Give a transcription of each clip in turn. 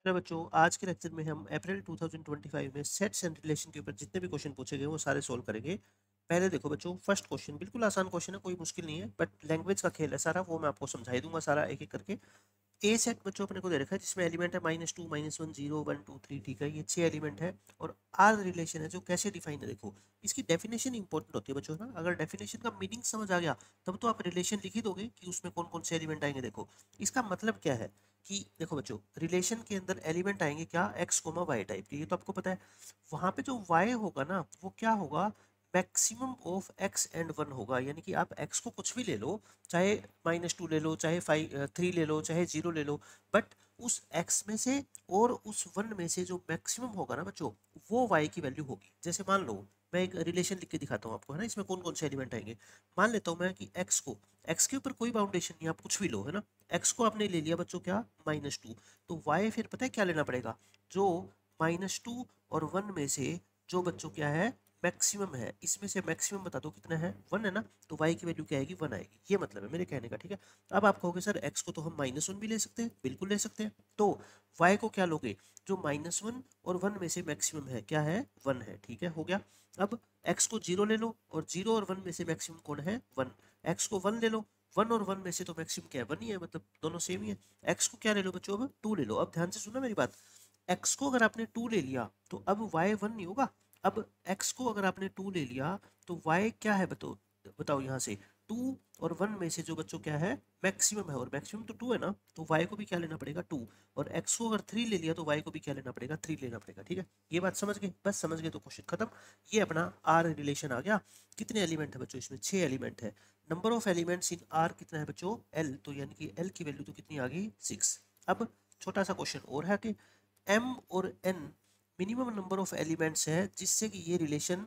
तो बच्चों आज के लेक्चर में हम अप्रैल 2025 में सेट्स एंड रिलेशन के ऊपर जितने भी क्वेश्चन पूछे गए वो सारे सोल्व करेंगे। पहले देखो बच्चों, फर्स्ट क्वेश्चन बिल्कुल आसान क्वेश्चन है, कोई मुश्किल नहीं है, बट लैंग्वेज का खेल है सारा, वो मैं आपको समझा ही दूंगा सारा एक एक करके। ए सेट बच्चों अपने को दे रखा है जिसमें एलिमेंट है -2 -1 0 1 2 3, ठीक है, ये 6 एलिमेंट है। और आर रिलेशन है जो कैसे डिफाइन है, देखो इसकी डेफिनेशन इंपॉर्टेंट होती है बच्चों ना। अगर डेफिनेशन का मीनिंग समझ आ गया तब तो आप रिलेशन लिख ही दोगे कि उसमें कौन कौन से एलिमेंट आएंगे। देखो इसका मतलब क्या है कि देखो बच्चों, रिलेशन के अंदर एलिमेंट आएंगे क्या, एक्स कोमा वाई टाइप के, ये तो आपको पता है। वहां पे जो वाई होगा ना वो क्या होगा, maximum of x and one होगा। यानी कि आप एक्स को कुछ भी ले लो, चाहे -2 ले लो, चाहे 3 ले लो, चाहे 0 ले लो, बट उस x में से और उस 1 में से जो मैक्सिमम होगा ना बच्चों, वो y की वैल्यू होगी। जैसे मान लो मैं एक रिलेशन लिख के दिखाता हूँ आपको, है ना, इसमें कौन कौन से एलिमेंट आएंगे। मान लेता हूँ मैं कि x के ऊपर कोई बाउंडेशन नहीं, आप कुछ भी लो, है ना। x को आपने ले लिया बच्चों क्या, -2, तो y फिर पता है क्या लेना पड़ेगा, जो -2 और 1 में से जो बच्चों क्या है मैक्सिमम है, इसमें से मैक्सिमम बता दो कितना है, 1 है ना, तो y की वैल्यू क्या आएगी, 1 आएगी। ये मतलब है मेरे कहने का, ठीक है। अब आप कहोगे सर x को तो हम -1 भी ले सकते हैं, बिल्कुल ले सकते हैं। तो y को क्या लोगे, जो -1 और 1 में से मैक्सिमम है क्या है, 1 है, ठीक है, हो गया। अब x को 0 ले लो, और 0 और 1 में से मैक्सिमम कौन है, 1। x को 1 ले लो, 1 और 1 में से तो मैक्सिमम क्या है, 1 ही है, मतलब दोनों सेम ही है। x को क्या ले लो बच्चों, अब 2 ले लो। अब ध्यान से सुनो मेरी बात, x को अगर आपने 2 ले लिया तो अब y 1 नहीं होगा। अब x को अगर आपने 2 ले लिया तो y क्या है, बताओ बताओ यहाँ से, 2 और 1 में से जो बच्चों क्या है मैक्सिमम है, और मैक्सिमम तो 2 है ना, तो y को भी क्या लेना पड़ेगा, 2। और x को अगर 3 ले लिया तो y को भी क्या लेना पड़ेगा, 3 लेना पड़ेगा, ठीक है। ये बात समझ गए, बस समझ गए तो क्वेश्चन खत्म। ये अपना आर रिलेशन आ गया। कितने एलिमेंट है बच्चों, इसमें 6 एलिमेंट है। Number of elements in are कितना है बच्चों, l, तो यानी कि l की वैल्यू तो कितनी आ गई, 6। अब छोटा सा क्वेश्चन और है कि m और n minimum number of elements है जिससे कि ये रिलेशन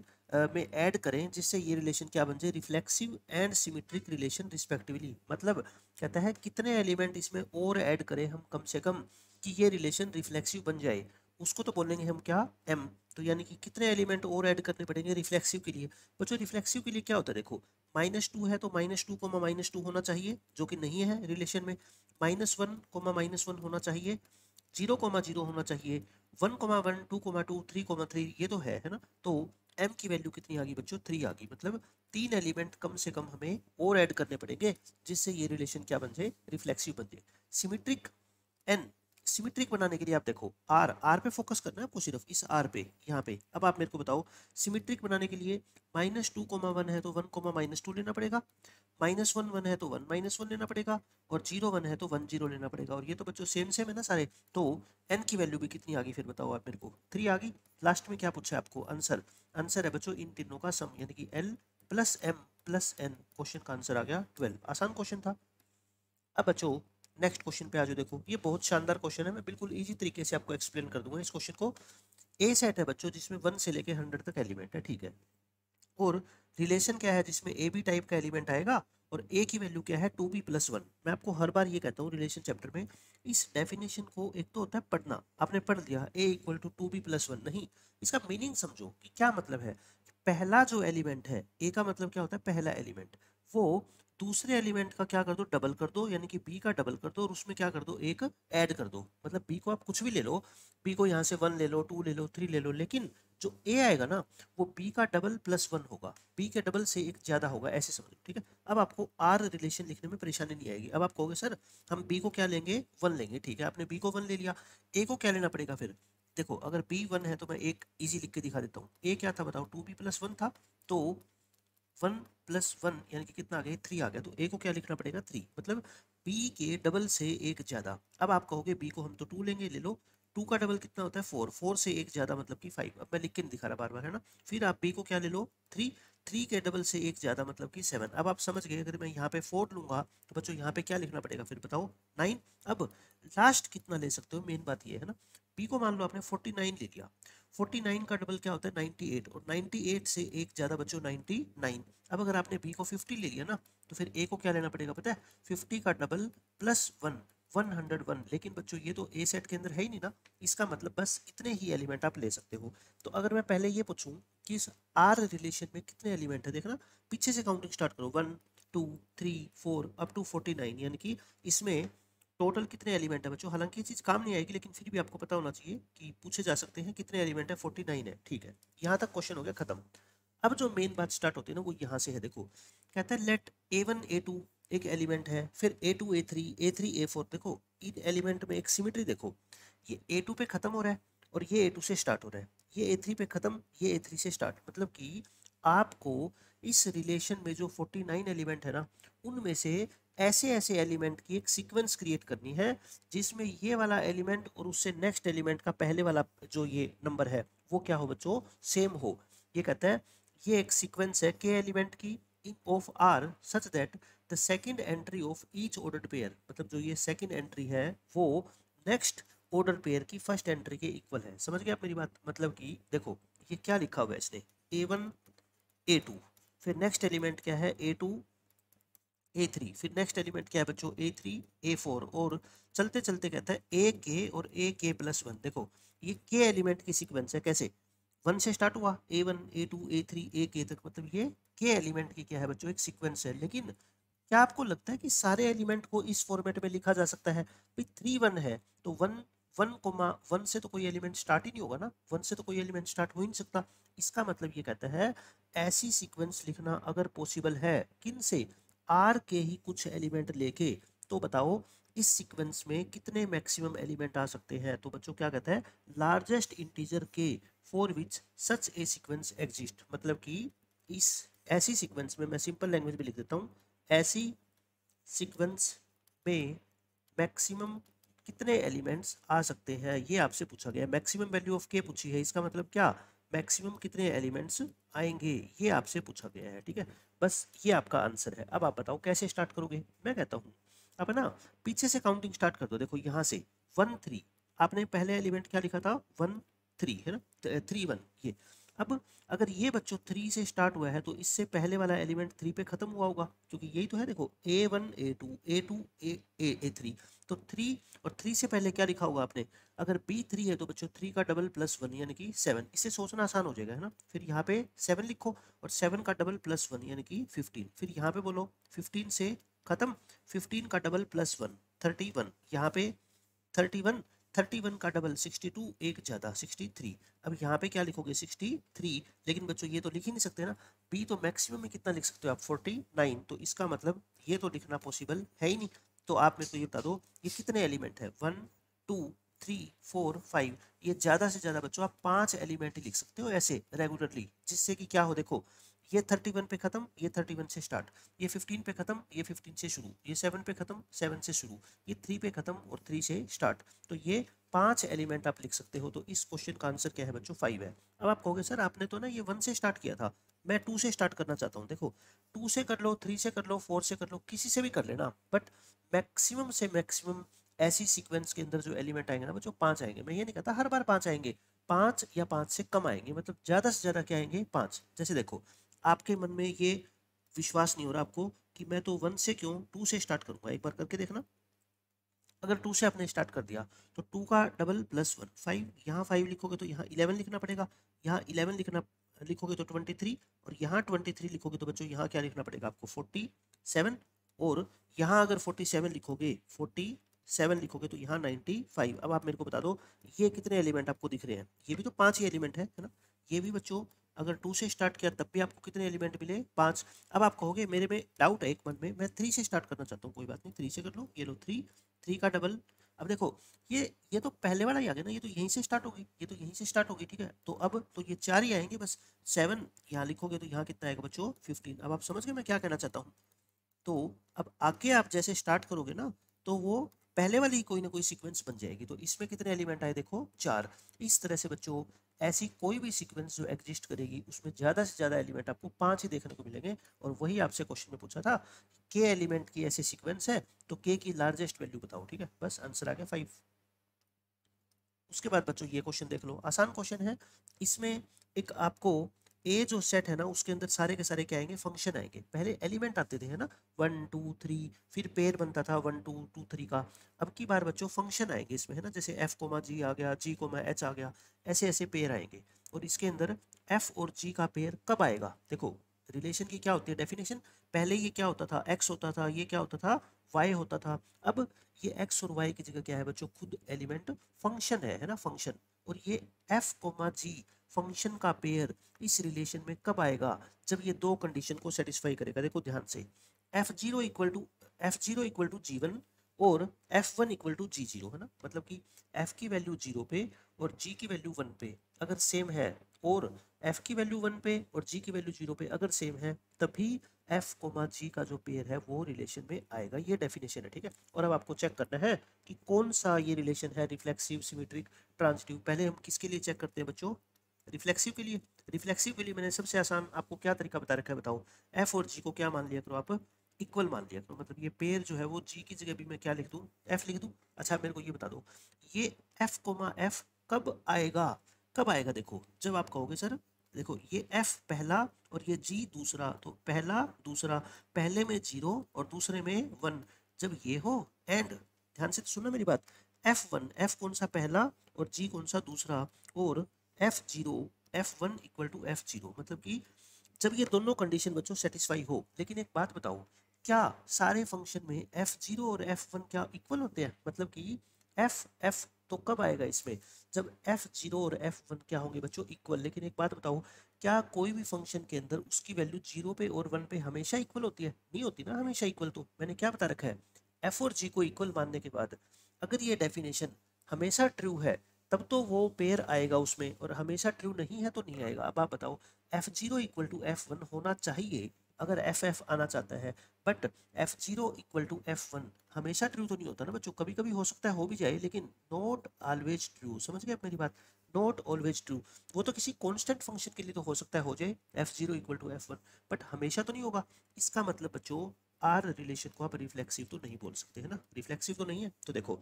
में ऐड करें, जिससे ये रिलेशन क्या बन जाए, reflexive and symmetric relation respectively. मतलब कहता है कितने एलिमेंट इसमें और ऐड करें हम कम से कम कि ये रिलेशन रिफ्लेक्सिव बन जाए, उसको तो बोलेंगे हम क्या, m। तो यानी कि कितने एलिमेंट और ऐड करने पड़ेंगे रिफ्लेक्सिव के लिए। बच्चों रिफ्लेक्सिव के लिए क्या होता है, देखो -2 है तो -2 कोमा -2 होना चाहिए, जो कि नहीं है रिलेशन में। -1 कोमा -1 होना चाहिए, 0,0 होना चाहिए, 1,1 2,2 3,3, ये तो है ना। तो m की वैल्यू कितनी आ गई बच्चों, 3 आ गई। मतलब 3 एलिमेंट कम से कम हमें और ऐड करने पड़ेंगे जिससे ये रिलेशन क्या बन जाए, रिफ्लेक्सिव बन जाए। सिमेट्रिक एन, सिमेट्रिक बनाने के लिए आप देखो आर, आर पे फोकस करना है आपको, सिर्फ इस आर पे, यहाँ पे। अब आप मेरे को बताओ, सिमेट्रिक बनाने के लिए -2,1 है तो 1,-2 लेना पड़ेगा, -1 है तो 1-1 लेना पड़ेगा, और 0 1 है तो 1 0 लेना पड़ेगा। और ये तो बच्चों सेम सेम है ना सारे। तो n की वैल्यू भी कितनी आ गई फिर बताओ आप मेरे को, 3 आ गई। लास्ट में क्या पूछा है आपको, आंसर। आंसर है बच्चों इन तीनों का सम, यानी कि l plus m plus n। Question का आंसर आ गया 12। आसान क्वेश्चन था। अब बच्चों नेक्स्ट क्वेश्चन पे आ जाओ। देखो ये बहुत शानदार क्वेश्चन है, मैं बिल्कुल इजी तरीके से आपको एक्सप्लेन कर दूंगा इस क्वेश्चन को। ए सेट है बच्चों जिसमें 1 से लेके 100 तक एलिमेंट है, ठीक है। और रिलेशन क्या है, जिसमें ए बी टाइप का एलिमेंट आएगा, और ए की वैल्यू क्या है, 2b+1। मैं आपको हर बार ये कहता हूँ रिलेशन चैप्टर में, इस डेफिनेशन को एक तो होता है पढ़ना, आपने पढ़ लिया ए इक्वल टू 2b+1, नहीं, इसका मीनिंग समझो कि क्या मतलब है। पहला जो एलिमेंट है, ए का मतलब क्या होता है, पहला एलिमेंट, वो दूसरे एलिमेंट का क्या कर दो, डबल कर दो, यानी कि बी का डबल कर दो, और उसमें क्या कर दो, एक ऐड कर दो। मतलब बी को आप कुछ भी ले लो, बी को यहाँ से 1 ले लो, 2 ले लो, 3 ले लो, लेकिन जो ए आएगा ना वो बी का डबल +1 होगा, बी के डबल से एक ज्यादा होगा, ऐसे समझो, ठीक है। अब आपको आर रिलेशन लिखने में परेशानी नहीं आएगी। अब आप कहोगे सर हम बी को क्या लेंगे, 1 लेंगे, ठीक है, आपने बी को 1 ले लिया, ए को क्या लेना पड़ेगा फिर। देखो अगर बी 1 है तो मैं एक इजी लिख के दिखा देता हूँ। ए क्या था बताओ, 2b+1 था, तो 1+1 यानी कि कितना आ गया, 3 आ गया, तो ए को क्या लिखना पड़ेगा, 3, मतलब बी के डबल से एक ज्यादा। अब आप कहोगे बी को हम तो 2 लेंगे, ले लो, 2 का डबल कितना होता है, 4, 4 से एक ज्यादा मतलब कि 5। अब मैं लिख के नहीं दिखा रहा बार बार, है ना। फिर आप बी को क्या ले लो, 3, 3 के डबल से एक ज्यादा मतलब कि 7। अब आप समझ गए, अगर मैं यहाँ पे 4 लूंगा तो बच्चों यहाँ पे क्या लिखना पड़ेगा फिर बताओ, 9। अब लास्ट कितना ले सकते हो, मेन बात ये है ना। बी को मान लो आपने 49 ले लिया, 49 का डबल क्या होता है, 98, और 98 से एक ज्यादा बच्चों 99। अब अगर आपने बी को 50 ले लिया ना, तो फिर ए को क्या लेना पड़ेगा पता है, 50 का डबल +1, 101। लेकिन बच्चों ये तो ए सेट के अंदर है ही नहीं ना, इसका मतलब बस इतने ही एलिमेंट आप ले सकते हो। तो अगर मैं पहले ये पूछूं कि इस आर रिलेशन में कितने एलिमेंट है, देखना पीछे से काउंटिंग स्टार्ट करो, 1 2 3 4 अप टू 49, यानी कि इसमें टोटल कितने एलिमेंट है बच्चों, हालांकि ये चीज़ काम नहीं आएगी लेकिन फिर भी आपको पता होना चाहिए कि पूछे जा सकते हैं कितने एलिमेंट है, 49 है, ठीक है। यहाँ तक क्वेश्चन हो गया खत्म। अब जो मेन बात स्टार्ट होती है ना वो यहाँ से है, देखो कहता है लेट A1 A2 एक एलिमेंट है, फिर A2 A3 A3 A4, देखो इन एलिमेंट में एक सिमिट्री देखो, ये A2 पे खत्म हो रहा है और ये A2 से स्टार्ट हो रहा है, ये A3 पे खत्म, ये A3 से स्टार्ट, मतलब कि आपको इस रिलेशन में जो 49 एलिमेंट है ना उनमें से ऐसे ऐसे एलिमेंट की एक सीक्वेंस क्रिएट करनी है जिसमें ये वाला एलिमेंट और उससे नेक्स्ट एलिमेंट का पहले वाला जो ये नंबर है वो क्या हो बच्चों, सेम हो। ये कहता है ये एक सीक्वेंस है के एलिमेंट की in of are such that the second entry of each ordered pair, मतलब जो ये सेकंड एंट्री है वो नेक्स्ट ऑर्डर पेयर की फर्स्ट एंट्री के इक्वल है। समझ गए आप मेरी बात, मतलब कि देखो ये क्या लिखा हुआ है इसने, A1 A2, फिर नेक्स्ट एलिमेंट क्या है A2 A3, फिर नेक्स्ट एलिमेंट क्या है बच्चों A3 A4, और चलते चलते कहता है ए के और ए के प्लस वन। देखो ये के एलिमेंट की सीक्वेंस है, कैसे 1 से स्टार्ट हुआ A1 A2 A3 ए के तक, मतलब ये के एलिमेंट की क्या है बच्चों एक सीक्वेंस है। लेकिन क्या आपको लगता है कि सारे एलिमेंट को इस फॉर्मेट में लिखा जा सकता है, भाई 3 1 है तो 1 से तो कोई एलिमेंट स्टार्ट ही नहीं होगा ना, 1 से तो कोई एलिमेंट स्टार्ट हो ही नहीं सकता। इसका मतलब ये कहता है ऐसी सीक्वेंस लिखना अगर पॉसिबल है किन से, आर के ही कुछ एलिमेंट लेके, तो बताओ इस सीक्वेंस में कितने मैक्सिमम एलिमेंट आ सकते हैं। तो बच्चों क्या कहता है, लार्जेस्ट इंटीजर के for which such A sequence exist, मतलब कि इस ऐसी सीक्वेंस में, मैं सिंपल लैंग्वेज में लिख देता हूँ, ऐसी सीक्वेंस में मैक्सिमम कितने एलिमेंट्स आ सकते हैं, ये आपसे पूछा गया है। मैक्सिमम वैल्यू ऑफ के पूछी है, इसका मतलब क्या, मैक्सिमम कितने एलिमेंट्स आएंगे, ये आपसे पूछा गया है, ठीक है। बस ये आपका आंसर है। अब आप बताओ कैसे स्टार्ट करोगे। मैं कहता हूँ अब ना पीछे से काउंटिंग स्टार्ट कर दो। देखो यहाँ से 1 3, आपने पहले एलिमेंट क्या लिखा था 1 3 है ना, 3 1 ये। अब अगर ये बच्चों 3 से स्टार्ट हुआ है तो इससे पहले वाला एलिमेंट 3 पे खत्म हुआ होगा, क्योंकि यही तो है। देखो A1 A2 A2 A3, तो 3 और 3 से पहले क्या लिखा होगा आपने, अगर B3 है तो बच्चों 3 का डबल प्लस 1 यानी कि 7, इससे सोचना आसान हो जाएगा है ना। फिर यहाँ पे 7 लिखो और 7 का डबल प्लस 1 यानी कि 15, फिर यहाँ पे बोलो 15 से खत्म, 15 का डबल प्लस 1 31, यहाँ पे 31, 31 का डबल 62, एक ज़्यादा 63। अब यहाँ पे क्या लिखोगे 63, लेकिन बच्चों ये तो लिख ही नहीं सकते ना, बी तो मैक्सिमम में कितना लिख सकते हो आप 49, तो इसका मतलब ये तो लिखना पॉसिबल है ही नहीं। तो आप मेरे को ये बता दो ये कितने एलिमेंट है, 1 2 3 4 5, ये ज़्यादा से ज़्यादा बच्चों आप 5 एलिमेंट ही लिख सकते हो ऐसे रेगुलरली, जिससे कि क्या हो, देखो ये 31 पे खत्म, ये 31 से स्टार्ट, ये 15 पे खत्म, ये 15 से शुरू, ये 7 पे खत्म, 7 से शुरू, ये 3 पे खत्म और 3 से स्टार्ट, तो ये 5 एलिमेंट आप लिख सकते हो। तो इस क्वेश्चन का आंसर क्या है बच्चों 5 है। अब आप कहोगे सर आपने तो ना ये 1 से स्टार्ट किया था, मैं 2 से स्टार्ट करना चाहता हूँ। देखो 2 से कर लो, 3 से कर लो, 4 से कर लो, किसी से भी कर लेना, बट मैक्सिमम से मैक्सिमम ऐसी सीक्वेंस के अंदर जो एलिमेंट आएंगे ना बच्चों 5 आएंगे। मैं ये नहीं कहता हर बार 5 आएंगे, 5 या 5 से कम आएंगे, मतलब ज़्यादा से ज़्यादा क्या आएंगे 5। जैसे देखो आपके मन में ये विश्वास नहीं हो रहा आपको कि मैं तो 1 से क्यों 2 से स्टार्ट करूंगा, एक बार करके देखना। अगर 2 से आपने स्टार्ट कर दिया तो 2 का डबल प्लस 1 5, यहाँ 5 लिखोगे तो यहाँ 11 लिखना पड़ेगा, यहाँ 11 लिखोगे तो 23, और यहाँ 23 लिखोगे तो बच्चों यहाँ क्या लिखना पड़ेगा आपको 47, और यहाँ अगर 47 लिखोगे 47 लिखोगे तो यहाँ 95। अब आप मेरे को बता दो ये कितने एलिमेंट आपको दिख रहे हैं, ये भी तो 5 ही एलिमेंट है ना। ये भी बच्चों अगर 2 से स्टार्ट किया तब भी आपको कितने एलिमेंट मिले 5। अब आप कहोगे मेरे में डाउट है एक मन में, मैं 3 से स्टार्ट करना चाहता हूँ, कोई बात नहीं 3 से कर लो, ये लो 3, 3 का डबल। अब देखो ये तो पहले वाला ही आ गया ना, ये तो यहीं से स्टार्ट होगी, ये तो यहीं से स्टार्ट होगी, ठीक है। तो अब तो ये 4 ही आएंगे बस, 7 यहाँ लिखोगे तो यहाँ कितना आएगा बच्चों 15। अब आप समझ गए मैं क्या कहना चाहता हूँ। तो अब आगे आप जैसे स्टार्ट करोगे ना तो वो पहले वाली कोई ना कोई सीक्वेंस बन जाएगी। तो इसमें कितने एलिमेंट आए देखो 4। इस तरह से बच्चों ऐसी कोई भी सीक्वेंस जो एग्जिस्ट करेगी उसमें ज़्यादा से ज़्यादा एलिमेंट आपको 5 ही देखने को मिलेंगे। और वही आपसे क्वेश्चन में पूछा था के एलिमेंट की ऐसी सीक्वेंस है तो के की लार्जेस्ट वैल्यू बताओ, ठीक है। बस आंसर आ गया 5। उसके बाद बच्चों ये क्वेश्चन देख लो, आसान क्वेश्चन है। इसमें एक आपको ए जो सेट है ना उसके अंदर सारे के सारे क्या आएंगे फंक्शन आएंगे। पहले एलिमेंट आते थे है ना 1 2 3, फिर पेयर बनता था 1 2 2 3 का। अब की बार बच्चों फंक्शन आएंगे इसमें है ना, जैसे एफ कोमा जी आ गया, जी कोमा एच आ गया, ऐसे ऐसे पेयर आएंगे। और इसके अंदर एफ और जी का पेयर कब आएगा, देखो रिलेशन की क्या होती है डेफिनेशन, पहले ये क्या होता था एक्स होता था, ये क्या होता था y होता था। अब ये x और y की जगह क्या है बच्चों, खुद एलिमेंट फंक्शन है ना, फंक्शन। और ये f कोमा g फंक्शन का पेयर इस रिलेशन में कब आएगा, जब ये दो कंडीशन को सेटिस्फाई करेगा। देखो ध्यान से, f0 इक्वल टू g1 और f1 इक्वल टू g0 है ना, मतलब कि f की वैल्यू 0 पे और g की वैल्यू 1 पे अगर सेम है, और f की वैल्यू 1 पे और g की वैल्यू 0 पे अगर सेम है, तभी f कोमा g का जो पेयर है वो रिलेशन में आएगा। ये डेफिनेशन है, ठीक है। और अब आपको चेक करना है कि कौन सा ये रिलेशन है, रिफ्लेक्सिव, सिमेट्रिक, ट्रांजिटिव। पहले हम किसके लिए चेक करते हैं बच्चों, रिफ्लेक्सिव के लिए। रिफ्लेक्सिव के लिए मैंने सबसे आसान आपको क्या तरीका बता रखा है, बताओ। f और g को क्या मान लिया करो आप, इक्वल मान लिया करो। मतलब ये पेयर जो है वो g की जगह भी मैं क्या लिख दूं, f लिख दूं। अच्छा मेरे को ये बता दो, ये f कोमा f कब आएगा, कब आएगा। देखो जब आप कहोगे सर देखो ये f पहला और ये g दूसरा, तो पहला दूसरा, पहले में 0 और दूसरे में 1, जब ये हो एंड, ध्यान से सुनना मेरी बात, f1 f कौन सा पहला और g कौन सा दूसरा, और f0 f1 equal to f0, मतलब कि जब ये दोनों कंडीशन बच्चों सेटिस्फाई हो। लेकिन एक बात बताओ, क्या सारे फंक्शन में f0 और f1 क्या इक्वल होते हैं, मतलब कि f तो कब आएगा इसमें, जब f0 और f1 क्या होंगे बच्चों, इक्वल। लेकिन एक बात बताओ, क्या कोई भी फंक्शन के अंदर उसकी वैल्यू 0 पे और 1 पे हमेशा इक्वल होती है, नहीं होती ना हमेशा इक्वल। तो मैंने क्या बता रखा है, f और g को इक्वल मानने के बाद अगर ये डेफिनेशन हमेशा ट्रू है तब तो वो पेयर आएगा उसमें, और हमेशा ट्रू नहीं है तो नहीं आएगा। अब आप बताओ, f0 इक्वल टू f1 होना चाहिए अगर ff आना चाहता है, but f0 equal to f1 हमेशा ट्रू तो नहीं होता ना बच्चों, कभी कभी हो सकता है हो भी जाए, लेकिन नॉट ऑलवेज ट्रू। समझ गए आप मेरी बात, नॉट ऑलवेज ट्रू। वो तो किसी कांस्टेंट फंक्शन के लिए तो हो सकता है हो जाए f0 equal to f1, but हमेशा तो नहीं होगा। इसका मतलब बच्चों आर रिलेशन को आप रिफ्लेक्सिव तो नहीं बोल सकते है ना, रिफ्लेक्सिव तो नहीं है। तो देखो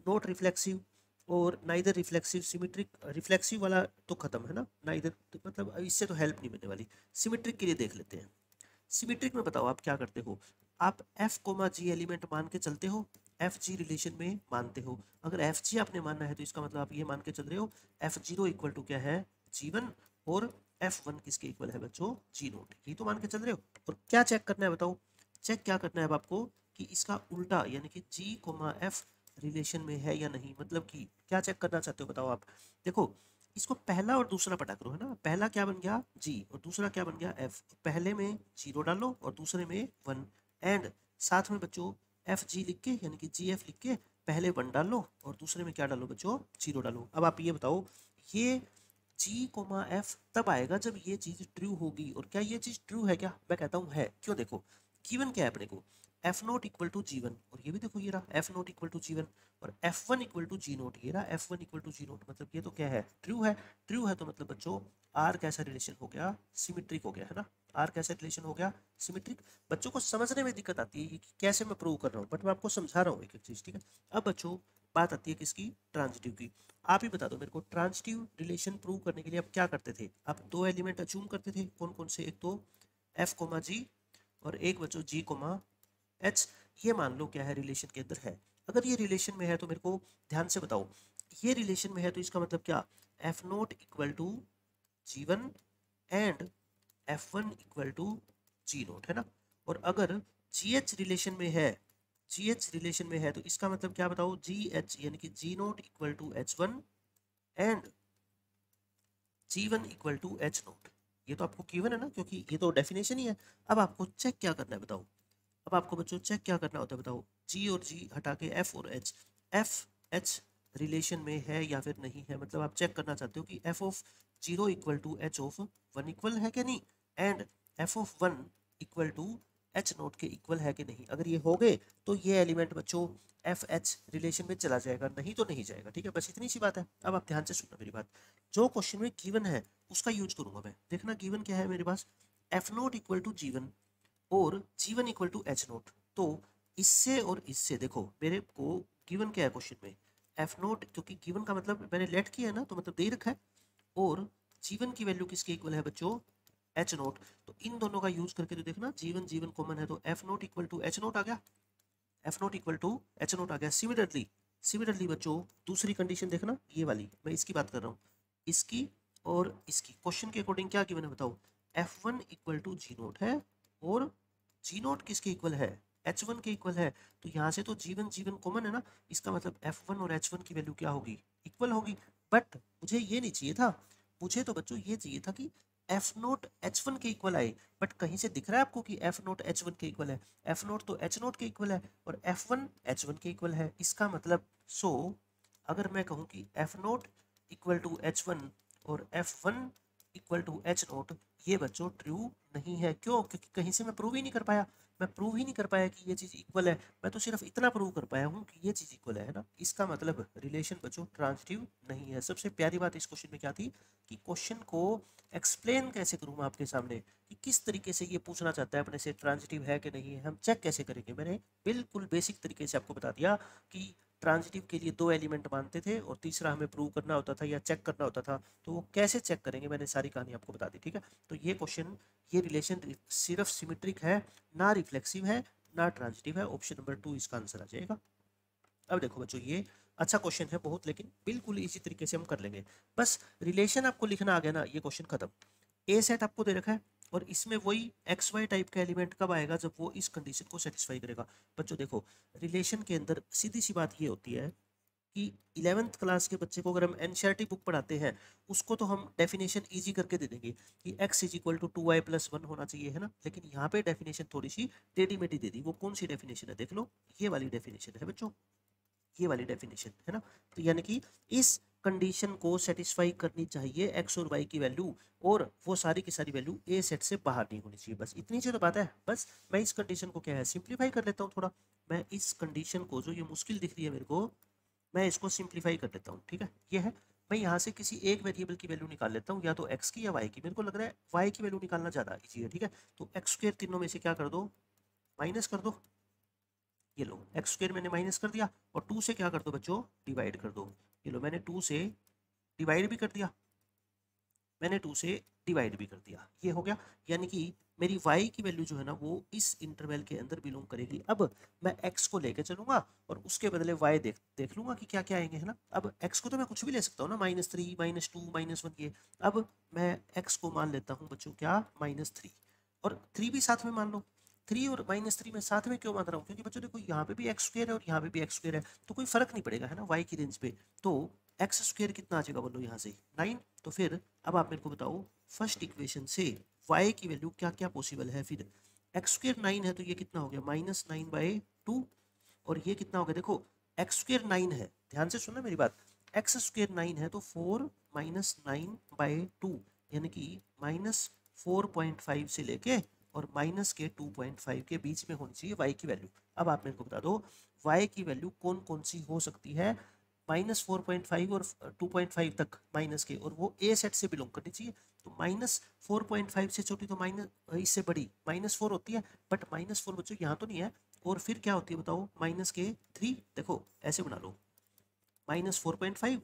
नॉट रिफ्लेक्सिव और नाइदर रिफ्लेक्सिव, सिमेट्रिक, रिफ्लेक्सिव वाला तो खत्म है ना, नाइदर तो मतलब इससे तो हेल्प नहीं मिलने वाली। सिमेट्रिक के लिए देख लेते हैं। सिमेट्रिक में बताओ आप क्या करते हो, आप f कोमा g एलिमेंट मान के चलते हो, एफ जी रिलेशन में मानते हो। अगर एफ जी आपने मानना है तो इसका मतलब आप ये मान के चल रहे हो f0 इक्वल टू क्या है g1, और f1 किसके इक्वल है बच्चों, g0, ये तो मान के चल रहे हो। और क्या चेक करना है बताओ, चेक क्या करना है अब आपको कि इसका उल्टा यानी कि g कोमा f रिलेशन में है या नहीं, मतलब कि क्या चेक करना चाहते हो बताओ आप। देखो इसको पहला और दूसरा पटा करो है ना, पहला क्या बन गया g और दूसरा क्या बन गया f, पहले में 0 डालो और दूसरे में 1, एंड साथ में बच्चों एफ जी लिख के यानी कि जी एफ लिख के पहले 1 डालो और दूसरे में क्या डालो बच्चों, 0 डालो। अब आप ये बताओ, ये जी कोमा एफ तब आएगा जब ये चीज ट्रू होगी, और क्या ये चीज ट्रू है, क्या मैं कहता हूँ है। क्यों, देखो गिवन क्या है अपने को, F naught equal to G one, और ये भी देखो ये रहा F naught equal to G one, और F one equal to G naught, ये रहा F one equal to G naught, मतलब ये तो क्या है, ट्रू है। ट्रू है तो मतलब बच्चों आर कैसा रिलेशन हो गया, सिमेट्रिक हो गया है ना। आर कैसा रिलेशन हो गया, सिमेट्रिक। बच्चों को समझने में दिक्कत आती है कि कैसे मैं प्रूव कर रहा हूँ, बट मैं आपको समझा रहा हूँ एक एक चीज, ठीक है। अब बच्चों बात आती है किसकी, ट्रांजिटिव की। आप ही बता दो मेरे को, ट्रांजिटिव रिलेशन प्रूव करने के लिए आप क्या करते थे, आप दो एलिमेंट अज्यूम करते थे, कौन कौन से, एक तो एफ कोमा जी और एक बच्चों जी कोमा एच। ये मान लो क्या है रिलेशन के अंदर है। अगर ये रिलेशन में है तो मेरे को ध्यान से बताओ, ये रिलेशन में है तो इसका मतलब क्या, F naught equal to G one and F one equal to G naught है ना। और अगर जी एच रिलेशन में है, जी एच रिलेशन में है तो इसका मतलब क्या बताओ, जी एच यानी कि G naught equal to H one and G one equal to H naught. ये तो आपको गिवन है ना, क्योंकि ये तो डेफिनेशन ही है। अब आपको चेक क्या करना है बताओ, अब आपको बच्चों चेक क्या करना होता है बताओ, जी और जी हटा के एफ और एच एच रिलेशन में है या फिर नहीं है, मतलब आप चेक करना चाहते हो कि F of zero equal to H of one equal है कि नहीं, and F of one equal to H naught के इक्वल है कि नहीं। अगर ये हो गए तो ये एलिमेंट बच्चों एफ एच रिलेशन में चला जाएगा, नहीं तो नहीं जाएगा, ठीक है। बस इतनी सी बात है। अब आप ध्यान से सुनना मेरी बात, जो क्वेश्चन में गिवन है उसका यूज करूंगा मैं। देखना गिवन क्या है मेरे पास, F naught equal to G one और G one equal to H naught. तो इससे और इससे देखो मेरे को गिवन क्या है क्वेश्चन में, एफ नोट, क्योंकि गिवन का मतलब मैंने लेट किया है ना, तो मतलब दे रखा है, और जीवन की वैल्यू किसके इक्वल है बच्चों, एच नोट। तो इन दोनों का यूज करके तो देखना जीवन जीवन कॉमन है, तो F naught equal to H naught आ गया, F naught equal to H naught आ गया। सिमिलरली सिमिलरली बच्चों दूसरी कंडीशन देखना, ये वाली मैं इसकी बात कर रहा हूँ, इसकी और इसकी क्वेश्चन के अकॉर्डिंग क्या गिवन है बताओ, F one equal to G naught है और जी नोट किसके इक्वल है, H1 के इक्वल है, तो यहाँ से तो G1 कॉमन है ना, इसका मतलब F1 और H1 की वैल्यू क्या होगी, इक्वल होगी। बट मुझे ये नहीं चाहिए था, मुझे तो बच्चों ये चाहिए था कि एफ नोट H1 के इक्वल आए, बट कहीं से दिख रहा है आपको कि एफ नोट H1 के इक्वल है, एफ नोट तो एच नोट के इक्वल है और F1 H1 के इक्वल है। इसका मतलब सो अगर मैं कहूँ कि F naught equal to H1 और F1 equal to H naught, ये बच्चों ट्रू नहीं है। क्यों? क्योंकि कहीं से मैं प्रूव ही नहीं कर पाया, मैं प्रूव ही नहीं कर पाया कि ये चीज़ इक्वल है, मैं तो सिर्फ इतना प्रूव कर पाया हूँ कि ये चीज़ इक्वल है ना। इसका मतलब रिलेशन बच्चों ट्रांजिटिव नहीं है। सबसे प्यारी बात इस क्वेश्चन में क्या थी कि क्वेश्चन को एक्सप्लेन कैसे करूँ मैं आपके सामने कि किस तरीके से ये पूछना चाहता है अपने से, ट्रांजिटिव है कि नहीं है, हम चेक कैसे करेंगे। मैंने बिल्कुल बेसिक तरीके से आपको बता दिया कि ट्रांजिटिव के लिए 2 एलिमेंट मानते थे और तीसरा हमें प्रूव करना होता था या चेक करना होता था, तो वो कैसे चेक करेंगे मैंने सारी कहानी आपको बता दी। ठीक है, तो ये क्वेश्चन, ये रिलेशन सिर्फ सिमेट्रिक है, ना रिफ्लेक्सिव है, ना ट्रांजिटिव है। ऑप्शन नंबर 2 इसका आंसर आ जाएगा। अब देखो बच्चों, ये अच्छा क्वेश्चन है बहुत, लेकिन बिल्कुल इसी तरीके से हम कर लेंगे। बस रिलेशन आपको लिखना आ गया ना, ये क्वेश्चन खत्म। ए सेट आपको दे रखा है और इसमें वही एक्स वाई टाइप का एलिमेंट कब आएगा, जब वो इस कंडीशन को सेटिस्फाई करेगा। बच्चों देखो, रिलेशन के अंदर सीधी सी बात ये होती है कि 11th क्लास के बच्चे को अगर हम एनसीईआरटी बुक पढ़ाते हैं, उसको तो हम डेफिनेशन इजी करके दे देंगे कि x is equal to 2y+1 होना चाहिए, है ना। लेकिन यहाँ पे डेफिनेशन थोड़ी सी टेढ़ी मेढ़ी दे दी। वो कौन सी डेफिनेशन है, देख लो, ये वाली डेफिनेशन है बच्चों, ये वाली डेफिनेशन है ना। तो यानी कि इस कंडीशन को सेटिस्फाई करनी चाहिए एक्स और वाई की वैल्यू, और वो सारी की सारी वैल्यू ए सेट से बाहर नहीं होनी चाहिए। बस इतनी सी तो बात है। बस मैं इस कंडीशन को क्या है सिंप्लीफाई कर लेता हूँ थोड़ा। मैं इस कंडीशन को, जो ये मुश्किल दिख रही है मेरे को, मैं इसको सिंप्लीफाई कर लेता हूँ। ठीक है, ये है, मैं यहाँ से किसी एक वेरिएबल की वैल्यू निकाल लेता हूँ, या तो एक्स की या वाई की। मेरे को लग रहा है वाई की वैल्यू निकालना ज़्यादा इजी है। ठीक है, तो एक्स स्क्वायर तीनों में से क्या कर दो, माइनस कर दो। ये लो, एक्स स्क्वायर मैंने माइनस कर दिया, और 2 से क्या कर दो बच्चों, डिवाइड कर दो। ये लो, मैंने 2 से डिवाइड भी कर दिया, मैंने 2 से डिवाइड भी कर दिया, ये हो गया। यानी कि मेरी y की वैल्यू जो है ना, वो इस इंटरवल के अंदर बिलोंग करेगी। अब मैं x को लेके चलूंगा और उसके बदले y देख लूंगा कि क्या क्या आएंगे, है ना। अब x को तो मैं कुछ भी ले सकता हूँ ना, -3, -2, -1, ये। अब मैं x को मान लेता हूँ बच्चों क्या, -3, और 3 भी साथ में मान लो। 3 और -3 में साथ में क्यों मान रहा हूँ, क्योंकि बच्चों देखो यहाँ पे भी एक्स स्क्वायर है और यहाँ पे भी एक्स स्क्वायर है, तो कोई फर्क नहीं पड़ेगा, है ना, y की रेंज पे। तो एक्स स्क्वायर कितना आ जाएगा बोलो यहाँ से, 9। तो फिर अब आप मेरे को बताओ, फर्स्ट इक्वेशन से y की वैल्यू क्या क्या पॉसिबल है। फिर एक्स स्क्वायर 9 है, तो ये कितना हो गया, -9/2। और ये कितना हो गया, देखो एक्स स्क्वायर 9 है, ध्यान से सुनना मेरी बात, एक्स स्क्वायर 9 है तो 4 -9/2, यानी कि -4.5 से लेके और माइनस के 2.5 के बीच में होनी चाहिए y की वैल्यू। अब आप मेरे को बता दो y की वैल्यू कौन कौन सी हो सकती है, -4.5 और 2.5 तक माइनस के, और वो ए सेट से बिलोंग करनी चाहिए। तो -4.5 से छोटी तो माइनस, इससे बड़ी -4 होती है, बट -4 बच्चों यहाँ तो नहीं है। और फिर क्या होती है बताओ, -3। देखो ऐसे बना लो, -4.5,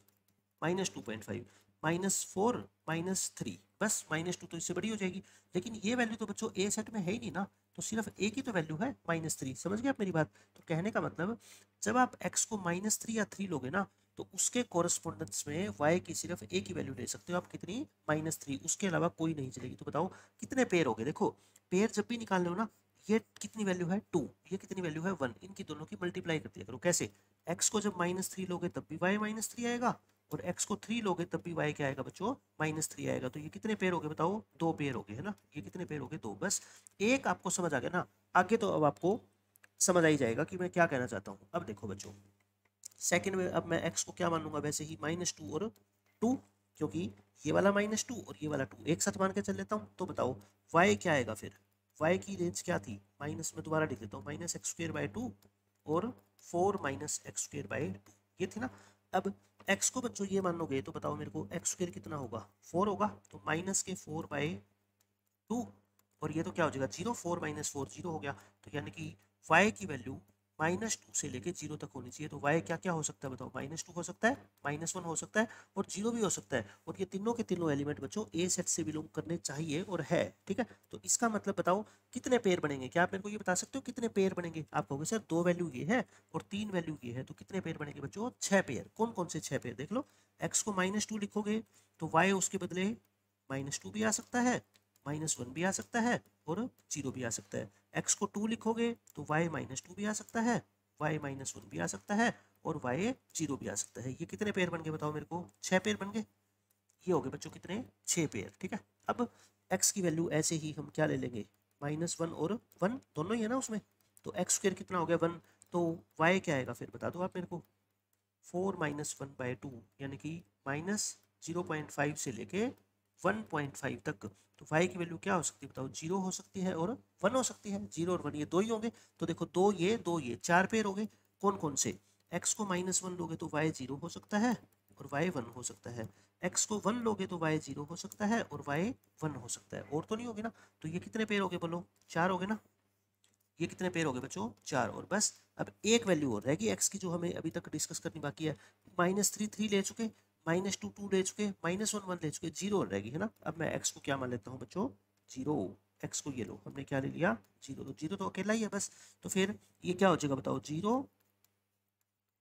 -2.5, -4, -3, बस -2 तो इससे बड़ी हो जाएगी। लेकिन ये वैल्यू तो बच्चों ए सेट में है ही नहीं ना, तो सिर्फ ए की तो वैल्यू है -3। समझ गए आप मेरी बात। तो कहने का मतलब, जब आप x को -3 या 3 लोगे ना, तो उसके कॉरस्पॉन्डेंस में y की सिर्फ ए की वैल्यू ले सकते हो आप, कितनी, -3, उसके अलावा कोई नहीं चलेगी। तो बताओ कितने पेयर हो गए। देखो पेयर जब भी निकाल लो ना, ये कितनी वैल्यू है 2, ये कितनी वैल्यू है 1, इनकी दोनों की मल्टीप्लाई कर दिया करो। कैसे, x को जब -3 लोगे तब भी y -3 आएगा, और x को 3 लोगे तब भी y क्या आएगा बच्चों, -3 आएगा। तो ये कितने पेयर हो गए बताओ, 2 पेयर हो गए, है ना। ये कितने पेयर हो गए, 2। बस एक आपको समझ आ गया ना, आगे तो अब आपको समझ आ ही जाएगा कि मैं क्या कहना चाहता हूँ। अब देखो बच्चों, सेकंड में अब मैं x को क्या मान लूंगा, वैसे ही -2 और 2, क्योंकि ये वाला -2 और ये वाला 2 एक साथ मान के चल लेता हूँ। तो बताओ y क्या आएगा फिर, y की रेंज क्या थी, माइनस में दोबारा लिख देता हूँ, -x²/2 और 4 -x²/2, ये थी ना। अब x को बच्चों ये मान लोगे तो बताओ मेरे को, x² कितना होगा, 4 होगा, तो -4/2, और ये तो क्या हो जाएगा 0, 4 - 4 0 हो गया। तो यानी कि y की वैल्यू -2 से लेके 0 तक होनी चाहिए। तो y क्या क्या हो सकता है बताओ, -2 हो सकता है, -1 हो सकता है, और 0 भी हो सकता है। और ये तीनों के तीनों एलिमेंट बच्चों ए सेट से बिलोंग करने चाहिए और है। ठीक है, तो इसका मतलब बताओ कितने पेयर बनेंगे, क्या आप मेरे को ये बता सकते हो कितने पेयर बनेंगे। आप कहोगे सर 2 वैल्यू ये है और 3 वैल्यू ये है, तो कितने पेयर बनेंगे बच्चों, 6 पेयर। कौन कौन से 6 पेयर, देख लो। x को -2 लिखोगे तो y उसके बदले -2 भी आ सकता है, -1 भी आ सकता है, और 0 भी आ सकता है। x को 2 लिखोगे तो y -2 भी आ सकता है, y -1 भी आ सकता है और y 0 भी आ सकता है। ये कितने पेयर बन गए बताओ मेरे को? 6 पेयर बन गए। ये हो गए बच्चों कितने? 6 पेयर। ठीक है, अब x की वैल्यू ऐसे ही हम क्या ले लेंगे, -1 और 1 दोनों ही है ना उसमें, तो एक्स स्क्वायर कितना हो गया 1, तो y क्या आएगा फिर बता दो आप मेरे को? 4 -1/2 यानी कि -0.5 से लेके 1.5 तक। तो y की वैल्यू क्या हो सकती है बताओ? 0 हो सकती है और 1 हो सकती है। 0 और 1 ये दो ही होंगे, तो देखो दो ये 4 पेयर हो गए। कौन कौन से? x को -1 लोगे तो y 0 हो सकता है और y 1 हो सकता है, x को 1 लोगे तो y 0 हो सकता है और y 1 हो सकता है, और तो नहीं होगी ना। तो ये कितने पेयर हो गए बोलो? 4 हो गए ना। ये कितने पेयर हो गए बच्चों? 4। और बस अब एक वैल्यू और रहेगी x की जो हमें अभी तक डिस्कस करनी बाकी है। -3 3 ले चुके, -2 2 ले चुके, -1 1 ले चुके, 0 और रहेगी है ना। अब मैं x को क्या मान लेता हूँ बच्चों? 0। x को ये लो, हमने क्या ले लिया? 0। तो 0 तो अकेला ही है बस। तो फिर ये क्या हो जाएगा बताओ? 0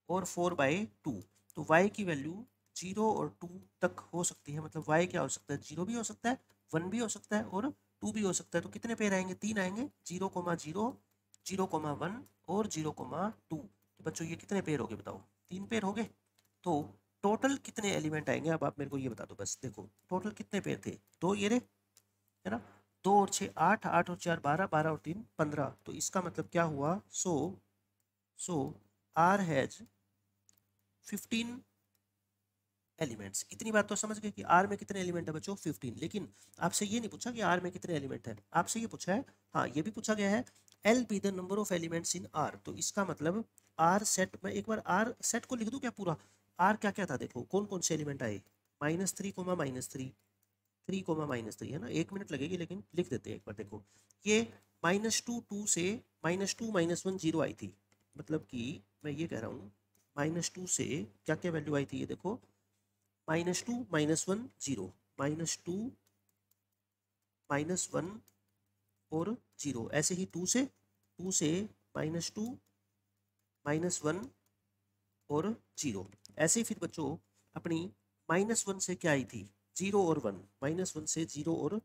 और 4/2। तो y की वैल्यू 0 और 2 तक हो सकती है, मतलब y क्या हो सकता है? 0 भी हो सकता है, 1 भी हो सकता है और 2 भी हो सकता है। तो कितने पेयर आएंगे? 3 आएंगे, 0, 0, 0,1 और 0,2। तो बच्चों ये कितने पेयर हो गए बताओ? 3 पेयर हो गए। तो टोटल कितने एलिमेंट आएंगे अब आप मेरे को ये बता दो बस। देखो टोटल कितने पेयर थे? 2 ये रहे है ना, 2 और 6 8, 8 और 4 12, 12 और 3 15। तो इसका मतलब क्या हुआ? सो आर हैज 15 एलिमेंट्स। इतनी बात तो समझ गए कि आर में कितने एलिमेंट है बच्चों? 15। लेकिन आपसे ये नहीं पूछा कि आर में कितने एलिमेंट है, आपसे ये पूछा है, हाँ ये भी पूछा गया है, L be the number of elements in are. तो इसका मतलब आर सेट में, एक बार आर सेट को लिख दूं क्या पूरा? आर क्या क्या था देखो, कौन कौन से एलिमेंट आए? -3, -3, 3, -3 है ना। 1 मिनट लगेगी लेकिन लिख देते हैं एक बार। देखो ये -2 2 से -2 -1 0 आई थी, मतलब कि मैं ये कह रहा हूँ -2 से क्या क्या वैल्यू आई थी ये देखो, -2 -1 0, -2 -1 और 0, ऐसे ही 2 से -2 -1 और 0। ऐसे ही फिर बच्चों अपनी -1 से क्या आई थी? 0 और 1, -1 से 0 और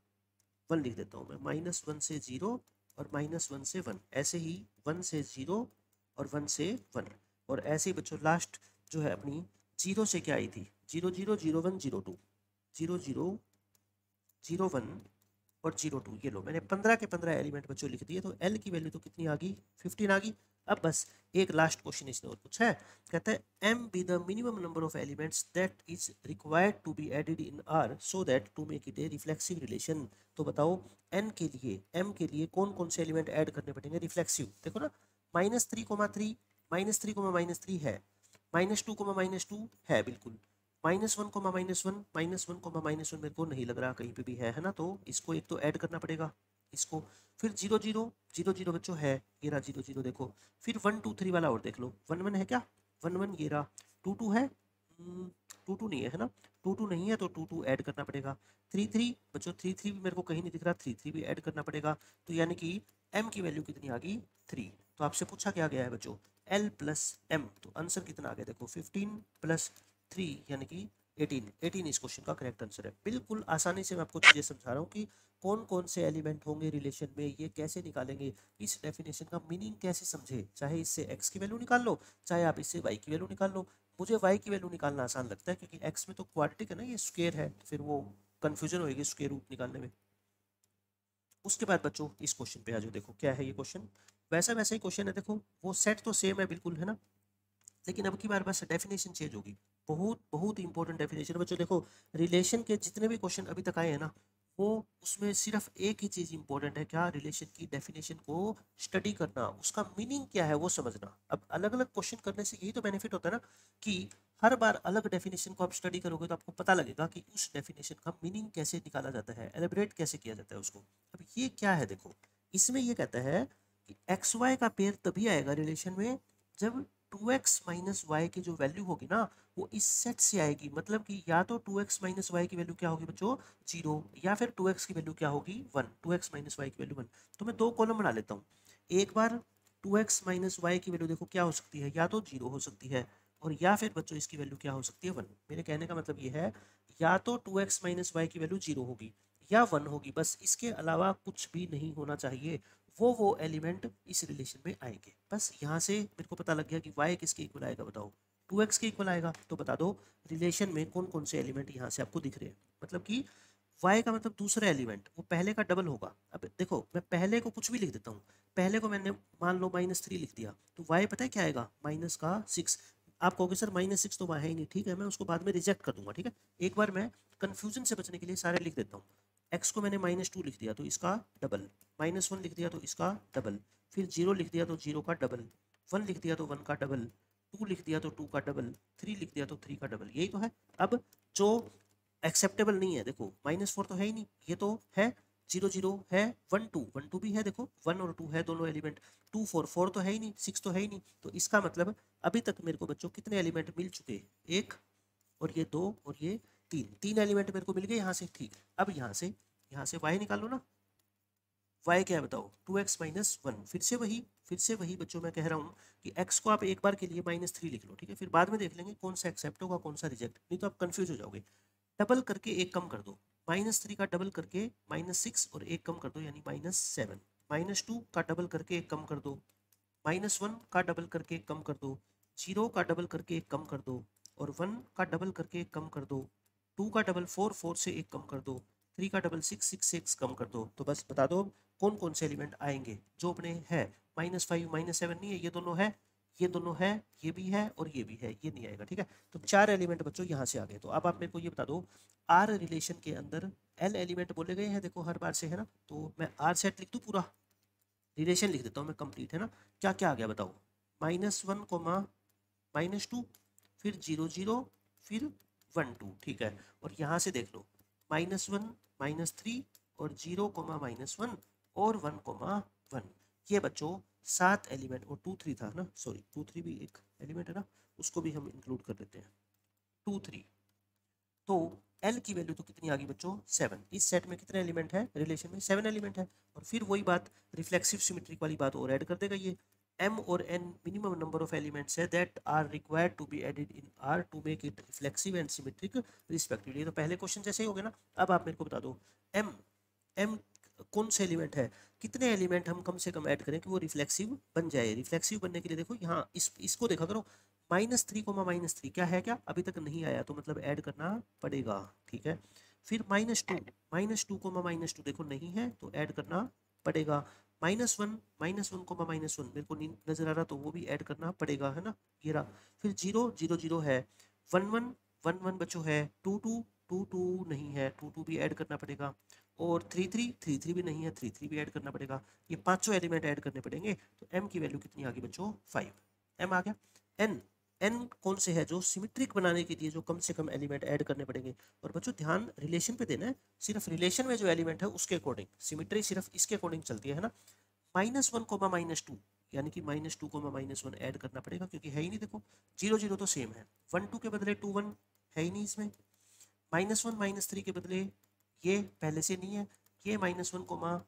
1 लिख देता हूँ मैं, -1 से 0 और -1 से 1, ऐसे ही 1 से 0 और 1 से 1। और ऐसे ही बच्चों लास्ट जो है अपनी 0 से क्या आई थी? 0 0 0 1 0 2, 0 0 0 1 और 0 2। ये लो मैंने 15 के 15 एलिमेंट बच्चों लिख दिए। तो एल की वैल्यू तो कितनी आ गई? 15 आ गई। अब बस एक लास्ट क्वेश्चन इसने और पूछा है, कहता है M be the minimum number of elements that is required to be added in R so that to make it a reflexive relation. तो बताओ एन के लिए, एम के लिए कौन कौन से एलिमेंट ऐड करने पड़ेंगे रिफ्लेक्सिव? देखो ना, -3, -3, -3, -3 है, -2, -2 है बिल्कुल, -1, -1, -1, -1 मेरे को नहीं लग रहा कहीं पे भी है ना। तो इसको एक तो ऐड करना पड़ेगा इसको। फिर 0 0 0 0 बच्चों है, ये रहा 0 0 देखो। फिर 1 2 3 वाला और देख लो, 1 1 है क्या? 1 1 ये रहा। 2 2 है, 2 2 नहीं है ना, 2 2 नहीं है तो 2 2 ऐड करना पड़ेगा। 3 3 बच्चों 3 3 भी मेरे को कहीं नहीं दिख रहा, 3 3 भी ऐड करना पड़ेगा। तो यानी कि m की वैल्यू कितनी आ गई? 3। तो आपसे पूछा क्या गया है बच्चों? l plus m। तो आंसर कितना आ गया देखो, 15 प्लस 3 यानी कि 18। 18 इस क्वेश्चन का करेक्ट आंसर है। बिल्कुल आसानी से मैं आपको चीज़ें समझा रहा हूँ कि कौन कौन से एलिमेंट होंगे रिलेशन में, ये कैसे निकालेंगे, इस डेफिनेशन का मीनिंग कैसे समझे। चाहे इससे x की वैल्यू निकाल लो, चाहे आप इससे y की वैल्यू निकाल लो। मुझे y की वैल्यू निकालना आसान लगता है क्योंकि x में तो क्वाड्रेटिक है ना, ये स्क्वायर है, तो फिर वो कन्फ्यूजन होगी स्क्वायर रूट निकालने में। उसके बाद बच्चों इस क्वेश्चन पे आ जाओ। देखो क्या है ये क्वेश्चन, वैसा वैसा ही क्वेश्चन है। देखो वो सेट तो सेम है बिल्कुल है ना, लेकिन अब की बार बस डेफिनेशन चेंज होगी। बहुत बहुत इंपॉर्टेंट डेफिनेशन है बच्चों। देखो रिलेशन के जितने भी क्वेश्चन अभी तक आए हैं ना, वो उसमें सिर्फ एक ही चीज़ इंपॉर्टेंट है, क्या? रिलेशन की डेफिनेशन को स्टडी करना, उसका मीनिंग क्या है वो समझना। अब अलग अलग क्वेश्चन करने से यही तो बेनिफिट होता है ना, कि हर बार अलग डेफिनेशन को आप स्टडी करोगे तो आपको पता लगेगा कि उस डेफिनेशन का मीनिंग कैसे निकाला जाता है, एलिब्रेट कैसे किया जाता है उसको। अब ये क्या है देखो, इसमें ये कहता है कि एक्स वाई का पेयर तभी आएगा रिलेशन में जब 2x माइनस वाई की जो वैल्यू होगी ना, वो इस सेट से आएगी। मतलब कि या तो 2x माइनस वाई की वैल्यू क्या होगी बच्चों? 0, या फिर 2x की वैल्यू क्या होगी? 1। 2x माइनस वाई की वैल्यू 1। तो मैं दो कॉलम बना लेता हूँ। एक बार 2x माइनस वाई की वैल्यू देखो क्या हो सकती है, या तो 0 हो सकती है, और या फिर बच्चों इसकी वैल्यू क्या हो सकती है? 1। मेरे कहने का मतलब ये है, या तो 2x माइनस वाई की वैल्यू 0 होगी या 1 होगी, बस इसके अलावा कुछ भी नहीं होना चाहिए। वो एलिमेंट इस रिलेशन में आएंगे। बस यहाँ से मेरे को पता लग गया कि y किसके इक्वल आएगा, बताओ 2x के इक्वल आएगा। तो बता दो रिलेशन में कौन कौन से एलिमेंट यहाँ से आपको दिख रहे हैं। मतलब कि y का मतलब दूसरा एलिमेंट वो पहले का डबल होगा। अब देखो मैं पहले को कुछ भी लिख देता हूँ, पहले को मैंने मान लो -3 लिख दिया, तो y पता है क्या आएगा -6। आप कहोगे सर -6 तो वहाँ है ही नहीं, ठीक है मैं उसको बाद में रिजेक्ट कर दूंगा, ठीक है। एक बार मैं कन्फ्यूजन से बचने के लिए सारे लिख देता हूँ। x को मैंने -2 लिख दिया तो इसका डबल, -1 लिख दिया तो इसका डबल, फिर 0 लिख दिया तो 0 का डबल, 1 लिख दिया तो 1 का डबल, 2 लिख दिया तो 2 का डबल, 3 लिख दिया तो 3 का डबल। यही तो है। अब जो एक्सेप्टेबल नहीं है, देखो -4 तो है ही नहीं, ये तो है 0 0 है, 1 2 भी है, देखो 1 और 2 है दोनों एलिमेंट, 2 4 4 तो है ही नहीं, 6 तो है ही नहीं। तो इसका मतलब अभी तक मेरे को बच्चों कितने एलिमेंट मिल चुके हैं, एक और ये 2 और ये 3 एलिमेंट मेरे को मिल गए यहाँ से, ठीक। अब यहाँ से y निकालो ना, y क्या है बताओ 2x-1। फिर से वही बच्चों मैं कह रहा हूँ कि x को आप एक बार के लिए -3 लिख लो, ठीक है, फिर बाद में देख लेंगे कौन सा एक्सेप्ट होगा कौन सा रिजेक्ट, नहीं तो आप कंफ्यूज हो जाओगे। डबल करके एक कम कर दो, -3 का डबल करके -6 और एक कम कर दो यानी -7, -2 का डबल करके एक कम कर दो, -1 का डबल करके एक कम कर दो, 0 का डबल करके एक कम कर दो, और 1 का डबल करके एक कम कर दो, 2 का डबल 4 4 से एक कम कर दो, 3 का डबल 6 6 से कम कर दो। तो बस बता दो कौन कौन से एलिमेंट आएंगे जो अपने है। -5 -7 नहीं है, ये दोनों है, ये दोनों है, ये भी है और ये भी है, ये नहीं आएगा, ठीक है। तो 4 एलिमेंट बच्चों यहाँ से आ गए। तो अब आप मेरे को ये बता दो आर रिलेशन के अंदर एल एलिमेंट बोले गए हैं, देखो हर बार से है ना, तो मैं आर सेट लिख दूँ, पूरा रिलेशन लिख देता हूँ मैं, कंप्लीट है ना। क्या क्या आ गया बताओ, -1 -2, फिर 0 0, फिर 1 2, ठीक है। और यहाँ से देख लो -1 -3 और 0 -1 और 1 1। ये बच्चों 7 एलिमेंट, और 2 3 था ना, सॉरी 2 3 भी एक एलिमेंट है ना, उसको भी हम इंक्लूड कर देते हैं 2 3। तो एल की वैल्यू तो कितनी आ गई बच्चों 7। इस सेट में कितने एलिमेंट है, रिलेशन में 7 एलिमेंट है। और फिर वही बात रिफ्लेक्सिव सिमेट्रिक वाली बात और ऐड कर देगा ये, m और n minimum number of elements है that are required to be added in r to make it reflexive and symmetric respectively. तो पहले क्वेश्चन जैसे ही हो गया ना। अब आप मेरे को बता दो m m कौन से एलिमेंट है, कितने एलिमेंट हम कम से कम ऐड करें कि वो रिफ्लेक्सिव बन जाए। रिफ्लेक्सिव बनने के लिए देखो यहाँ इसको देखा करो, -3 -3 क्या है, क्या अभी तक नहीं आया तो मतलब ऐड करना पड़ेगा, ठीक है। फिर -2 -2 देखो नहीं है तो ऐड करना पड़ेगा। -1 -1 मेरे को नहीं नजर आ रहा तो वो भी ऐड करना पड़ेगा, है ना, ये रहा। फिर 0 0 0 है, 1 1 1 1 बच्चों है, 2 2 2 2 नहीं है, 2 2 भी ऐड करना पड़ेगा। और 3 3 3 3 भी नहीं है, 3 3 भी ऐड करना पड़ेगा। ये पांचों एलिमेंट ऐड करने पड़ेंगे। तो m की वैल्यू कितनी आ गई बच्चों 5, m आ गया। n कौन से है जो सिमेट्रिक बनाने के लिए जो कम से कम एलिमेंट ऐड करने पड़ेंगे। और बच्चों ध्यान रिलेशन पे देना है, सिर्फ रिलेशन में जो एलिमेंट है उसके अकॉर्डिंग, सिमेट्री सिर्फ इसके अकॉर्डिंग चलती है ना। -1 -2 यानी कि -2 -1 ऐड करना पड़ेगा क्योंकि है ही नहीं, देखो 0 0 तो सेम है, 1 2 के बदले 2 1 है ही नहीं इसमें, -1 -3 के बदले ये पहले से नहीं है, ये -1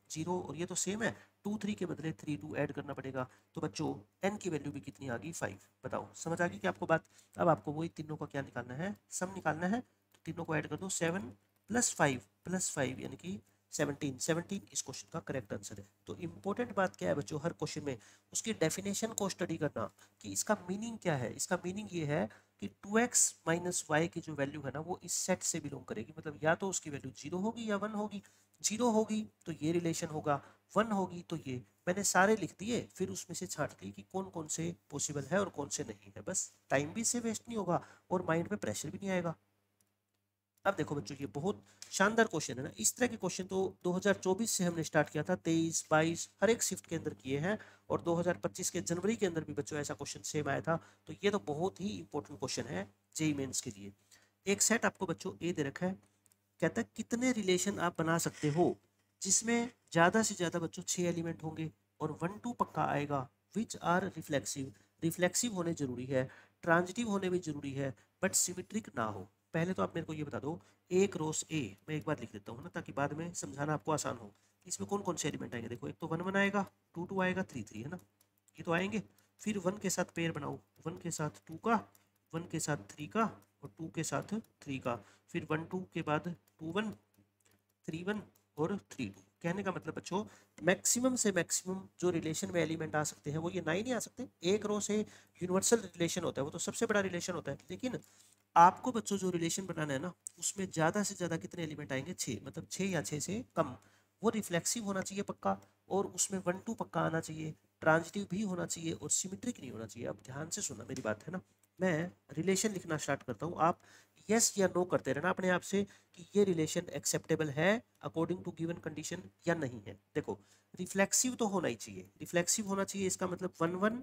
0 और ये तो सेम है, 2 3 के बदले 3 2 ऐड करना पड़ेगा। तो बच्चों n की वैल्यू भी कितनी आ गई 5। बताओ समझ आ गई क्या आपको बात। अब आपको वही तीनों का क्या निकालना है, सम निकालना है। तो तीनों को ऐड कर दो, 7 + 5 यानी कि 17 17 इस क्वेश्चन का करेक्ट आंसर है। तो इंपॉर्टेंट बात क्या है बच्चों हर क्वेश्चन में, उसकी डेफिनेशन को स्टडी करना कि इसका मीनिंग क्या है। इसका मीनिंग ये है कि 2x - y की जो वैल्यू है ना वो इस सेट से बिलोंग करेगी, मतलब या तो उसकी वैल्यू 0 होगी या 1 होगी। 0 होगी तो ये रिलेशन होगा, 1 होगी तो ये। मैंने सारे लिख दिए, फिर उसमें से छांट ली कि कौन कौन से पॉसिबल है और कौन से नहीं है। बस टाइम भी इससे वेस्ट नहीं होगा और माइंड पे प्रेशर भी नहीं आएगा। अब देखो बच्चों ये बहुत शानदार क्वेश्चन है ना, इस तरह के क्वेश्चन तो 2024 से हमने स्टार्ट किया था, 23 22 हर एक शिफ्ट के अंदर किए हैं, और 2025 के जनवरी के अंदर भी बच्चों ऐसा क्वेश्चन सेम आया था। तो ये तो बहुत ही इंपॉर्टेंट क्वेश्चन है जेईई मेंस के लिए। एक सेट आपको बच्चों ए दे रखा है, कहता है कितने रिलेशन आप बना सकते हो जिसमें ज़्यादा से ज़्यादा बच्चों 6 एलिमेंट होंगे और 1 2 पक्का आएगा, विच आर रिफ्लेक्सिव। रिफ्लेक्सिव होने जरूरी है, ट्रांजिटिव होने भी जरूरी है, बट सिमेट्रिक ना हो। पहले तो आप मेरे को ये बता दो, एक रोस ए मैं एक बार लिख देता हूँ ना ताकि बाद में समझाना आपको आसान हो। इसमें कौन कौन से एलिमेंट आएंगे, देखो एक तो 1 1 आएगा, 2 2 आएगा, 3 3 है ना, ये तो आएंगे। फिर 1 के साथ पेयर बनाओ, 1 के साथ 2 का, 1 के साथ 3 का और 2 के साथ 3 का। फिर 1 2 के बाद 2 1 3 1 और 3 2। कहने का मतलब बच्चों मैक्सिमम से मैक्सिमम जो रिलेशन में एलिमेंट आ सकते हैं वो ये 9 ही आ सकते। एक रो से यूनिवर्सल रिलेशन होता है, वो तो सबसे बड़ा रिलेशन होता है, लेकिन आपको बच्चों जो रिलेशन बनाना है ना उसमें ज़्यादा से ज़्यादा कितने एलिमेंट आएंगे, 6, मतलब 6 या 6 से कम। वो रिफ्लेक्सिव होना चाहिए पक्का, और उसमें 1 2 पक्का आना चाहिए, ट्रांजिटिव भी होना चाहिए और सिमेट्रिक नहीं होना चाहिए। अब ध्यान से सुनना मेरी बात, है ना। मैं रिलेशन लिखना स्टार्ट करता हूँ, आप यस या नो करते रहना अपने आप से कि ये रिलेशन एक्सेप्टेबल है अकॉर्डिंग टू गिवन कंडीशन या नहीं है। देखो रिफ्लेक्सिव तो होना ही चाहिए, रिफ्लेक्सिव होना चाहिए, इसका मतलब 1 1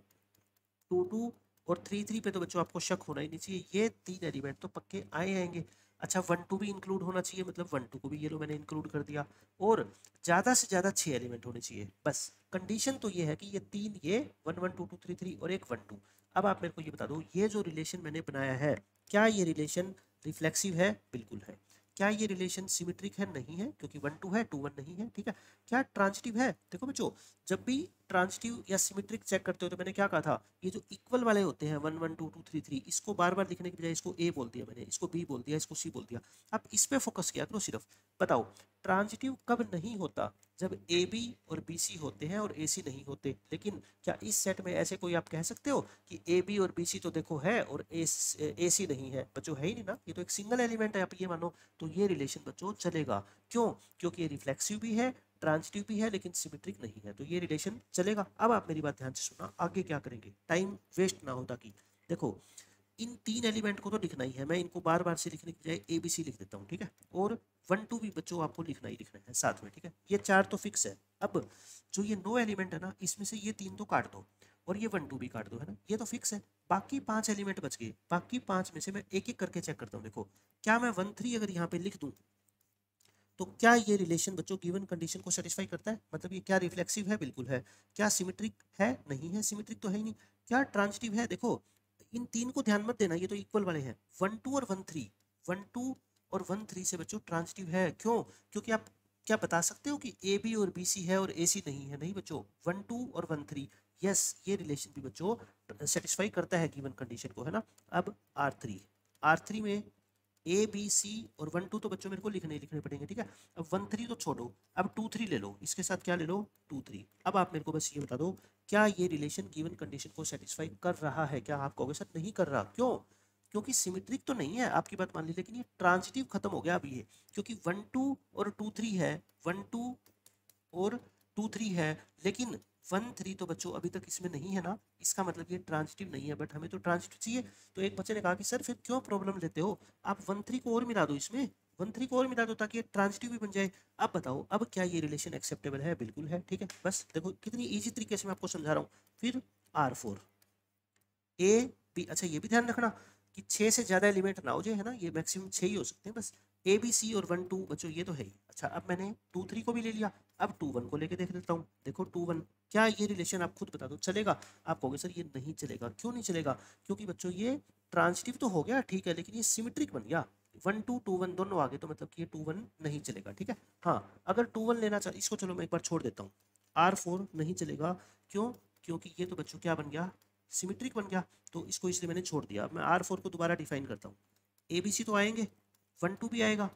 2 2 और 3 3 पे तो बच्चों आपको शक होना ही नहीं चाहिए, ये 3 एलिमेंट तो पक्के आए आएंगे। अच्छा 1 2 भी इंक्लूड होना चाहिए, मतलब 1 2 को भी ये लो मैंने इंक्लूड कर दिया, और ज़्यादा से ज़्यादा 6 एलिमेंट होने चाहिए बस। कंडीशन तो ये है कि ये 3, ये 1 1 2 2 3 3 और एक 1 2। अब आप मेरे को ये बता दो, ये जो रिलेशन मैंने बनाया है क्या ये रिलेशन रिफ्लेक्सिव है? बिल्कुल है। क्या ये रिलेशन सिमेट्रिक है? नहीं है, क्योंकि 1 2 है, 2 1 नहीं है, ठीक है। क्या ट्रांजिटिव है? देखो बच्चों जब भी ट्रांजिटिव या सिमेट्रिक चेक करते हो तो मैंने क्या कहा था, ये जो इक्वल वाले होते हैं 1 1 2 2 3 3, इसको बार बार लिखने की बजाय इसको ए बोल दिया मैंने, इसको बी बोल दिया, इसको सी बोल दिया। अब इस पे फोकस किया करो सिर्फ। बताओ ट्रांजिटिव कब नहीं होता? जब ए बी और बी सी होते हैं और ए सी नहीं होते। लेकिन क्या इस सेट में ऐसे कोई आप कह सकते हो कि ए बी और बी सी तो देखो है और ए सी नहीं है? बच्चों है ही नहीं ना, ये तो एक सिंगल एलिमेंट है, आप ये मानो। तो ये रिलेशन बच्चों चलेगा, क्यों? क्योंकि ये रिफ्लेक्सिव भी है, ट्रांजिटिव भी है, लेकिन सिमेट्रिक नहीं है, तो ये रिलेशन चलेगा। अब आप मेरी बात ध्यान से सुना, आगे क्या करेंगे, टाइम वेस्ट ना हो ताकि। देखो इन 3 एलिमेंट को तो लिखना ही है, मैं इनको बार बार से लिखने की बजाय ए बी सी लिख देता हूँ, ठीक है। और 1 2 भी बच्चों आपको लिखना ही लिखना है साथ में, ठीक है। ये 4 तो फिक्स है। अब जो ये 9 एलिमेंट है ना, इसमें से ये 3 तो काट दो और ये 1 2 भी काट दो, है ना, ये तो फिक्स है। बाकी 5 एलिमेंट बच गए, बाकी 5 में से मैं एक एक करके चेक करता हूँ। देखो क्या मैं 1 3 अगर यहाँ पे लिख दूँ तो क्या ये रिलेशन बच्चों गिवन कंडीशन को सेटिस्फाई करता है? मतलब ये क्या रिफ्लेक्सिव है? बिल्कुल है। क्या सिमेट्रिक है? नहीं है, सिमेट्रिक तो है ही नहीं। क्या ट्रांजिटिव है? देखो इन 3 को ध्यान मत देना, ये तो इक्वल वाले हैं। 1 2 और 1 3, 1 2 और 1 3 से बच्चों ट्रांजिटिव है। क्यों? क्योंकि आप क्या बता सकते हो कि ए बी और बी सी है और ए सी नहीं है? नहीं बच्चों, 1 2 और 1 3, यस ये रिलेशन भी बच्चों सेटिस्फाई करता है गिवन कंडीशन को, है ना। अब R3 में ए बी सी और 1 2 तो बच्चों मेरे को लिखने लिखने पड़ेंगे, ठीक है। अब 1 3 तो छोड़ो, अब 2 3 ले लो, इसके साथ क्या ले लो, 2 3। अब आप मेरे को बस ये बता दो क्या ये रिलेशन गिवन कंडीशन को सेटिस्फाई कर रहा है? क्या आप कहोगे सर नहीं कर रहा? क्यों? क्योंकि सिमेट्रिक तो नहीं है, आपकी बात मान ली, लेकिन ये ट्रांजिटिव खत्म हो गया अब ये, क्योंकि 1 2 और 2 3 है, 1 2 और 2 3 है, लेकिन 1 3 तो बच्चों अभी तक इसमें नहीं है ना, इसका मतलब ये ट्रांजिटिव नहीं है। बट हमें तो ट्रांजिटिव चाहिए। तो एक बच्चे ने कहा कि सर फिर क्यों प्रॉब्लम लेते हो, आप 1 3 को और मिला दो इसमें, 1 3 को और मिला दो ताकि ये ट्रांजिटिव भी बन जाए। अब बताओ अब क्या ये रिलेशन एक्सेप्टेबल है? बिल्कुल है, ठीक है। बस देखो कितनी ईजी तरीके से मैं आपको समझा रहा हूँ। फिर R4 ए बी, अच्छा ये भी ध्यान रखना कि 6 से ज़्यादा एलिमेंट ना हो जाए, है ना, ये मैक्सिमम 6 ही हो सकते हैं बस। ए बी सी और 1 2 बच्चों ये तो है ही। अच्छा अब मैंने 2 3 को भी ले लिया, अब 2 1 को लेके देख लेता हूँ। देखो 2 1, क्या ये रिलेशन आप खुद बता दो चलेगा? आप कहोगे सर ये नहीं चलेगा। क्यों नहीं चलेगा? क्योंकि बच्चों ये ट्रांजिटिव तो हो गया ठीक है, लेकिन ये सिमेट्रिक बन गया। 1 2 2 1 दोनों आगे, तो मतलब कि ये 2 1 नहीं चलेगा, ठीक है। हाँ अगर 2 1 लेना चाह, इसको चलो मैं एक बार छोड़ देता हूँ। R4 नहीं चलेगा, क्यों? क्योंकि ये तो बच्चों क्या बन गया, सिमेट्रिक बन गया, तो इसको इसलिए मैंने छोड़ दिया। अब मैं R4 को दोबारा डिफाइन करता हूँ। ए बी सी तो आएंगे, 1 2 भी आएगा।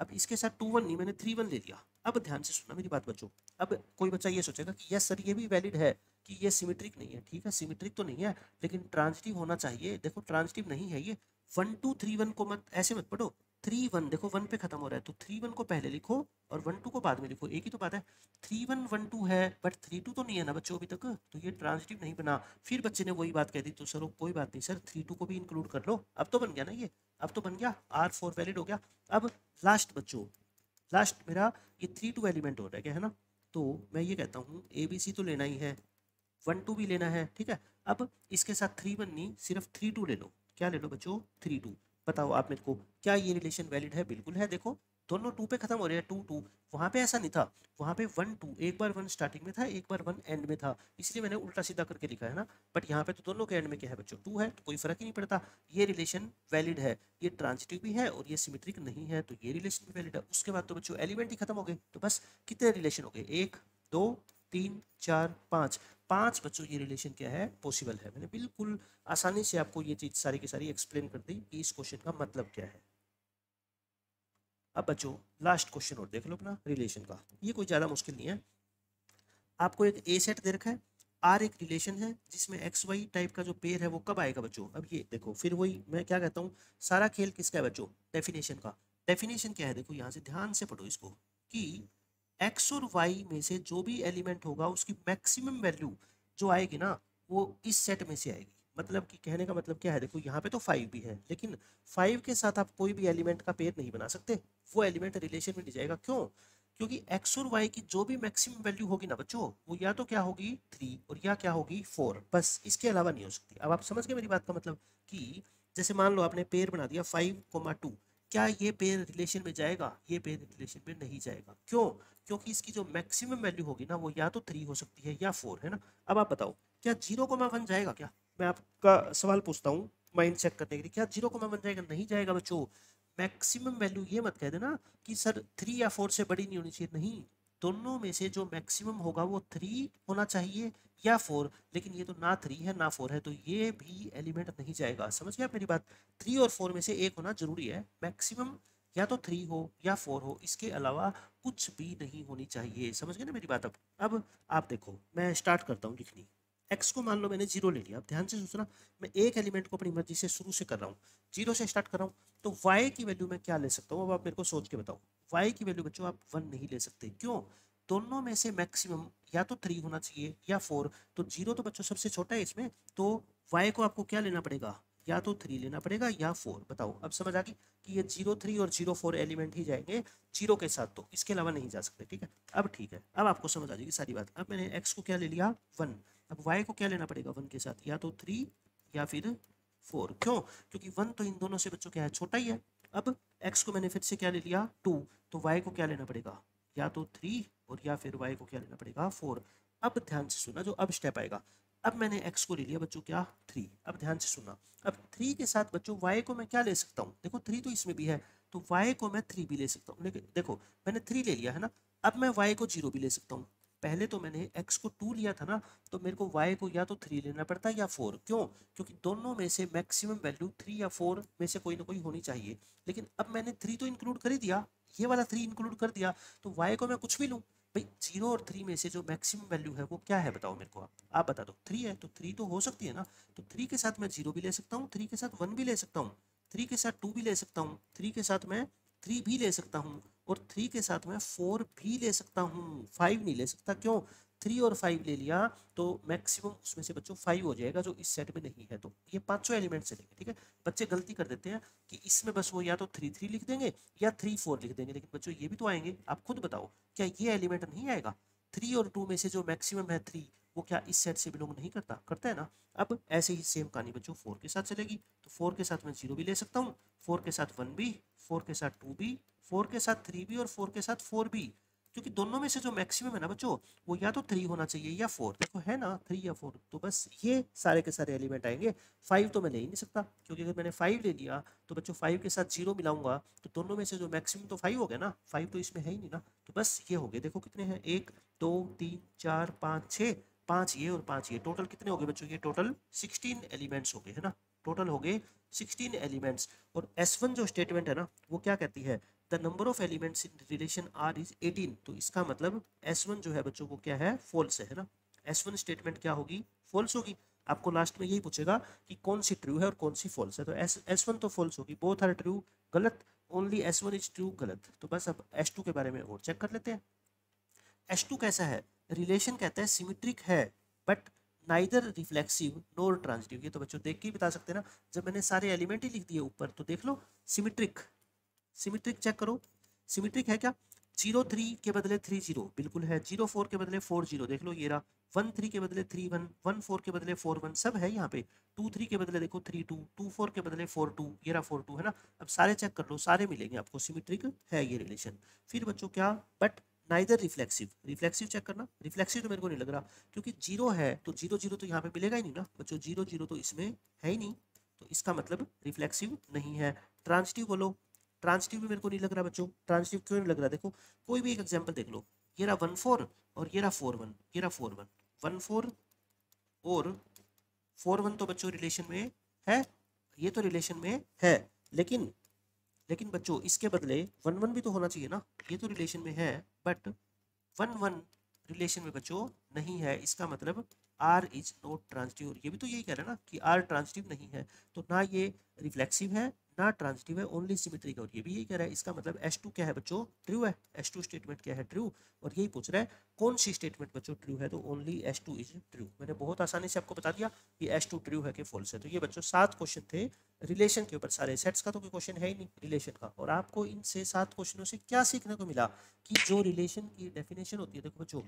अब इसके साथ 2 1 नहीं, मैंने 3 1 ले लिया। अब ध्यान से सुनना मेरी बात बच्चों। अब कोई बच्चा ये सोचेगा कि यस सर ये भी वैलिड है कि ये सिमेट्रिक नहीं है। ठीक है सिमेट्रिक तो नहीं है, लेकिन ट्रांजिटिव होना चाहिए। देखो ट्रांजिटिव नहीं है ये। 1 2 3 1 को मत ऐसे मत पढ़ो, 3 1 देखो 1 पे खत्म हो रहा है, तो 3 1 को पहले लिखो और 1 2 को बाद में लिखो, एक ही तो बात है। 3 1 1 2 है बट 3 2 तो नहीं है ना बच्चों अभी तक, तो ये ट्रांजिटिव नहीं बना। फिर बच्चे ने वही बात कह दी, तो सर कोई बात नहीं सर 3 2 को भी इंक्लूड कर लो। अब तो बन गया ना ये, अब तो बन गया, R4 वैलिड हो गया। अब लास्ट बच्चों, लास्ट मेरा ये 3 2 एलिमेंट हो रहा है क्या, है ना। तो मैं ये कहता हूँ ए बी सी तो लेना ही है, 1 2 भी लेना है, ठीक है। अब इसके साथ 3 1 नहीं, सिर्फ 3 2 ले लो। क्या ले लो बच्चों, 3 2। बताओ आप मेरे को क्या ये रिलेशन वैलिड है? बिल्कुल है। देखो दोनों 2 पे खत्म हो रहे हैं, 2 2। वहां पे ऐसा नहीं था, वहां पे 1 2, एक बार 1 स्टार्टिंग में था, एक बार 1 एंड में था, इसलिए मैंने उल्टा सीधा करके लिखा है ना। बट यहाँ पे तो दोनों के एंड में क्या है बच्चों, 2 है, तो कोई फर्क ही नहीं पड़ता। ये रिलेशन वैलिड है, ये ट्रांजिटिव भी है और ये सिमेट्रिक नहीं है, तो ये रिलेशन भी वैलिड है। उसके बाद तो बच्चों एलिमेंट ही खत्म हो गए। तो बस कितने रिलेशन हो गए, 1 2 3 4 5, 5 बच्चों ये रिलेशन क्या है, पॉसिबल है। मैंने बिल्कुल आसानी से आपको ये चीज सारी की सारी एक्सप्लेन कर दी कि इस क्वेश्चन का मतलब क्या है। अब बच्चों लास्ट क्वेश्चन और देख लो अपना रिलेशन का, ये कोई ज़्यादा मुश्किल नहीं है। आपको एक ए सेट दे रखा है, आर एक रिलेशन है जिसमें एक्स वाई टाइप का जो पेयर है वो कब आएगा बच्चों। अब ये देखो, फिर वही मैं क्या कहता हूँ, सारा खेल किसका है बच्चों, डेफिनेशन का। डेफिनेशन क्या है, देखो यहाँ से ध्यान से पढ़ो इसको, कि एक्स और वाई में से जो भी एलिमेंट होगा उसकी मैक्सिमम वैल्यू जो आएगी ना, वो इस सेट में से आएगी। मतलब कि कहने का मतलब क्या है, देखो यहाँ पे तो 5 भी है, लेकिन 5 के साथ आप कोई भी एलिमेंट का पेयर नहीं बना सकते, वो एलिमेंट रिलेशन में नहीं जाएगा। क्यों? क्योंकि एक्स और वाई की जो भी मैक्सिमम वैल्यू होगी ना बच्चों, वो या तो क्या होगी 3 और या क्या होगी 4, बस इसके अलावा नहीं हो सकती। अब आप समझ गए मेरी बात का मतलब, कि जैसे मान लो आपने पेयर बना दिया 5,2, क्या ये पेयर रिलेशन में जाएगा? ये पेयर रिलेशन में नहीं जाएगा। क्यों? क्योंकि इसकी जो मैक्सिमम वैल्यू होगी ना, वो या तो 3 हो सकती है या 4, है ना। अब आप बताओ, क्या 0,1 जाएगा? क्या, मैं आपका सवाल पूछता हूँ माइंड चेक करने के लिए, क्या 0,1 जाएगा? नहीं जाएगा बच्चों। मैक्सिमम वैल्यू ये मत कह देना कि सर 3 या 4 से बड़ी नहीं होनी चाहिए, नहीं, दोनों में से जो मैक्सिमम होगा वो 3 होना चाहिए या 4, लेकिन ये तो ना 3 है ना 4 है, तो ये भी एलिमेंट नहीं जाएगा। समझ गए आप मेरी बात? 3 और 4 में से एक होना जरूरी है, मैक्सिमम या तो 3 हो या 4 हो, इसके अलावा कुछ भी नहीं होनी चाहिए। समझ गए ना मेरी बात? अब आप देखो, मैं स्टार्ट करता हूँ लिखनी। एक्स को मान लो मैंने 0 ले लिया, अब ध्यान से सोचना, मैं एक एलिमेंट को अपनी मर्जी से शुरू से कर रहा हूँ, 0 से स्टार्ट कर रहा हूँ, तो y की वैल्यू मैं क्या ले सकता हूँ? अब आप मेरे को सोच के बताओ। y की वैल्यू बच्चों आप 1 नहीं ले सकते। क्यों? दोनों में से मैक्सिमम या तो 3 होना चाहिए या 4, तो 0 तो बच्चों सबसे छोटा है इसमें, तो y को आपको क्या लेना पड़ेगा? या तो 3 लेना पड़ेगा या 4। बताओ, अब समझ आ गई कि ये 0, 3 और 0, 4 एलिमेंट ही जाएंगे 0 के साथ, तो इसके अलावा नहीं जा सकते। ठीक है, अब ठीक है, अब आपको समझ आ जाएगी सारी बात। अब मैंने x को क्या ले लिया 1, अब y को क्या लेना पड़ेगा 1 के साथ? या तो 3 या फिर 4। क्यों? क्योंकि 1 तो इन दोनों से बच्चों क्या है, छोटा ही है। अब x को मैंने फिर से क्या ले लिया 2, तो y को क्या लेना पड़ेगा? या तो 3 और या फिर y को क्या लेना पड़ेगा 4। अब ध्यान से सुनना, जो अब स्टेप आएगा, अब मैंने x को ले लिया बच्चों क्या 3, अब ध्यान से सुनना, अब 3 के साथ बच्चों y को मैं क्या ले सकता हूँ? देखो 3 तो इसमें भी है, तो y को मैं 3 भी ले सकता हूँ, लेकिन देखो मैंने 3 ले लिया है ना, अब मैं y को 0 भी ले सकता हूँ। पहले तो मैंने x को 2 लिया था ना, तो मेरे को y को या तो 3 लेना पड़ता है या 4। क्यों? क्योंकि दोनों में से मैक्सिमम वैल्यू 3 या 4 में से कोई ना कोई होनी चाहिए, लेकिन अब मैंने 3 तो इंक्लूड कर ही दिया, ये वाला 3 इंक्लूड कर दिया, तो y को मैं कुछ भी लूँ। भाई 0 और 3 में से जो मैक्सिमम वैल्यू है वो क्या है बताओ मेरे को, आप बता दो। 3 है, तो 3 तो हो सकती है ना, तो 3 के साथ मैं 0 भी ले सकता हूँ, 3 के साथ 1 भी ले सकता हूँ, 3 के साथ 2 भी ले सकता हूँ, 3 के साथ मैं 3 भी ले सकता हूँ, और 3 के साथ मैं 4 भी ले सकता हूँ, 5 नहीं ले सकता। क्यों? 3 और 5 ले लिया तो मैक्सिमम उसमें से बच्चों 5 हो जाएगा, जो इस सेट में नहीं है। तो ये पांचों एलिमेंट से लेंगे। ठीक है, बच्चे गलती कर देते हैं कि इसमें बस वो या तो 3 3 लिख देंगे या 3 4 लिख देंगे, लेकिन बच्चों ये भी तो आएंगे। आप खुद बताओ, क्या ये एलिमेंट नहीं आएगा? 3 और 2 में से जो मैक्सिमम है 3, वो क्या इस सेट से बिलोंग नहीं करता? करता है ना। अब ऐसे ही सेम कहानी बच्चों 4 के साथ चलेगी, तो 4 के साथ मैं 0 भी ले सकता हूँ, 4 के साथ 1 भी, 4 के साथ 2 भी, 4 के साथ 3 भी, और 4 के साथ 4 भी, क्योंकि दोनों में से जो मैक्सिमम है ना बच्चों, वो या तो 3 होना चाहिए या 4। देखो है ना 3 या 4, तो बस ये सारे के सारे एलिमेंट आएंगे। 5 तो मैं ले ही नहीं सकता, क्योंकि अगर मैंने 5 ले लिया तो बच्चों 5 के साथ 0 मिलाऊंगा, तो दोनों में से जो मैक्सिमम तो 5 हो गया ना, 5 तो इसमें है ही नहीं ना, तो बस ये हो गए। देखो कितने हैं, 1 2 3 4 5 6, 5 ये और 5 ये, टोटल कितने हो गए बच्चों? ये टोटल 16 एलिमेंट्स हो गए, है ना, टोटल हो गए 16 एलिमेंट्स। और S1 जो स्टेटमेंट है ना, वो क्या कहती है? The number of elements in relation R is 18। तो इसका मतलब S1 जो है बच्चों को क्या है, फॉल्स है ना। S1 स्टेटमेंट क्या होगी? फॉल्स होगी। आपको लास्ट में यही पूछेगा कि कौन सी ट्रू है और कौन सी फॉल्स है, तो S1 तो फॉल्स होगी, बोथ आर ट्रू, गलत, ओनली S1 इज ट्रू, गलत। तो बस अब S2 के बारे में और चेक कर लेते हैं। H2 कैसा है? रिलेशन कहता है सिमेट्रिक है, but neither reflexive NOR transitive. ये तो बच्चों देख के ही बता सकते हैं ना, जब मैंने सारे एलिमेंट ही लिख दिए ऊपर, तो देख लो सिमेट्रिक। सिमेट्रिक चेक करो, सिमेट्रिक है क्या? 0 3 के बदले 3 0 बिल्कुल है, 0 4 के बदले 4 0, देख लो ये रहा, 1 3 के बदले 3 1, 1 4 के बदले 4 1, सब है यहाँ पे। 2 3 के बदले देखो 3 2, 2 4 के बदले 4 2, ये रहा 4 2, है ना। अब सारे चेक कर लो, सारे मिलेंगे आपको, सिमेट्रिक है ये रिलेशन। फिर बच्चों क्या? But neither reflexive. Reflexive check करना, रिफ्लेक्सिव तो मेरे को नहीं लग रहा, क्योंकि 0 है तो 0 0 तो यहाँ पे मिलेगा ही नहीं ना बच्चों, 0 0 तो इसमें है ही नहीं, तो इसका मतलब रिफ्लेक्सिव नहीं है। ट्रांजिटिव बोलो, ट्रांजिटिव भी मेरे को नहीं लग रहा बच्चों। ट्रांजिटिव क्यों नहीं लग रहा? देखो कोई भी एक एग्जांपल देख लो, ये रहा 1 4 और ये रहा 4 1, ये रहा 4 1, 1 4 और 4 1 तो बच्चों रिलेशन में है, ये तो रिलेशन में है, लेकिन लेकिन बच्चों इसके बदले 1 1 भी तो होना चाहिए ना, ये तो रिलेशन में है बट 1 1 रिलेशन में बच्चों नहीं है, इसका मतलब आर इज नॉट ट्रांजिटिव। और ये भी तो यही कह रहा है ना कि आर ट्रांजिटिव नहीं है, तो ना ये रिफ्लेक्सिव है ना ट्रांजिटिव है, ओनली सिमेट्रिक है। और ये भी यही कह रहा है, इसका मतलब S2 क्या है बच्चों, ट्रू है। S2 स्टेटमेंट क्या है, ट्रू। और यही पूछ रहा है कौन सी स्टेटमेंट बच्चों ट्रू है, तो ओनली S2 इज ट्रू। मैंने बहुत आसानी से आपको बता दिया कि S2 ट्रू है कि फॉल्स है। तो ये बच्चों 7 क्वेश्चन थे रिलेशन के ऊपर सारे। सेट्स का तो कोई क्वेश्चन है ही नहीं रिलेशन का। और आपको इनसे 7 क्वेश्चनों से क्या सीखने को मिला कि जो रिलेशन की डेफिनेशन होती है, देखो बच्चों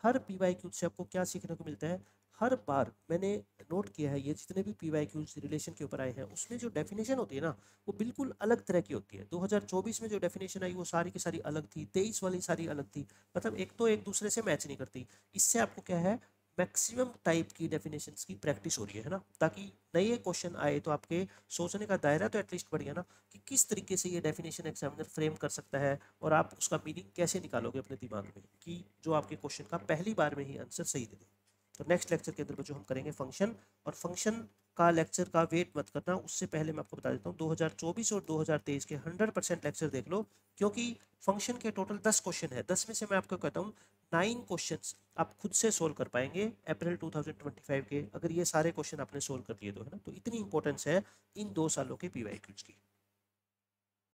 हर PYQ से आपको क्या सीखने को मिलता है, हर बार मैंने नोट किया है ये जितने भी PYQs रिलेशन के ऊपर आए हैं उसमें जो डेफिनेशन होती है ना वो बिल्कुल अलग तरह की होती है। 2024 में जो डेफिनेशन आई वो सारी की सारी अलग थी, 23 वाली सारी अलग थी, मतलब एक तो एक दूसरे से मैच नहीं करती। इससे आपको क्या है, मैक्सिमम टाइप की डेफिनेशंस की प्रैक्टिस हो रही है ना, ताकि नए क्वेश्चन आए तो आपके सोचने का दायरा तो एटलीस्ट बढ़ गया ना कि किस तरीके से ये डेफिनेशन एग्जामिनर फ्रेम कर सकता है और आप उसका मीनिंग कैसे निकालोगे अपने दिमाग में कि जो आपके क्वेश्चन का पहली बार में ही आंसर सही दे दे। तो नेक्स्ट लेक्चर के अंदर बच्चों हम करेंगे फंक्शन। और फंक्शन का लेक्चर का वेट मत करना, उससे पहले मैं आपको बता देता हूँ 2024 और 2023 के 100% लेक्चर देख लो, क्योंकि फंक्शन के टोटल 10 क्वेश्चन है। 10 में से मैं आपको कहता हूँ 9 क्वेश्चंस आप खुद से सोल्व कर पाएंगे अप्रैल 2025 के, अगर ये सारे क्वेश्चन आपने सोल्व कर दिए तो, है ना। तो इतनी इंपॉर्टेंस है इन 2 सालों के PYQs की।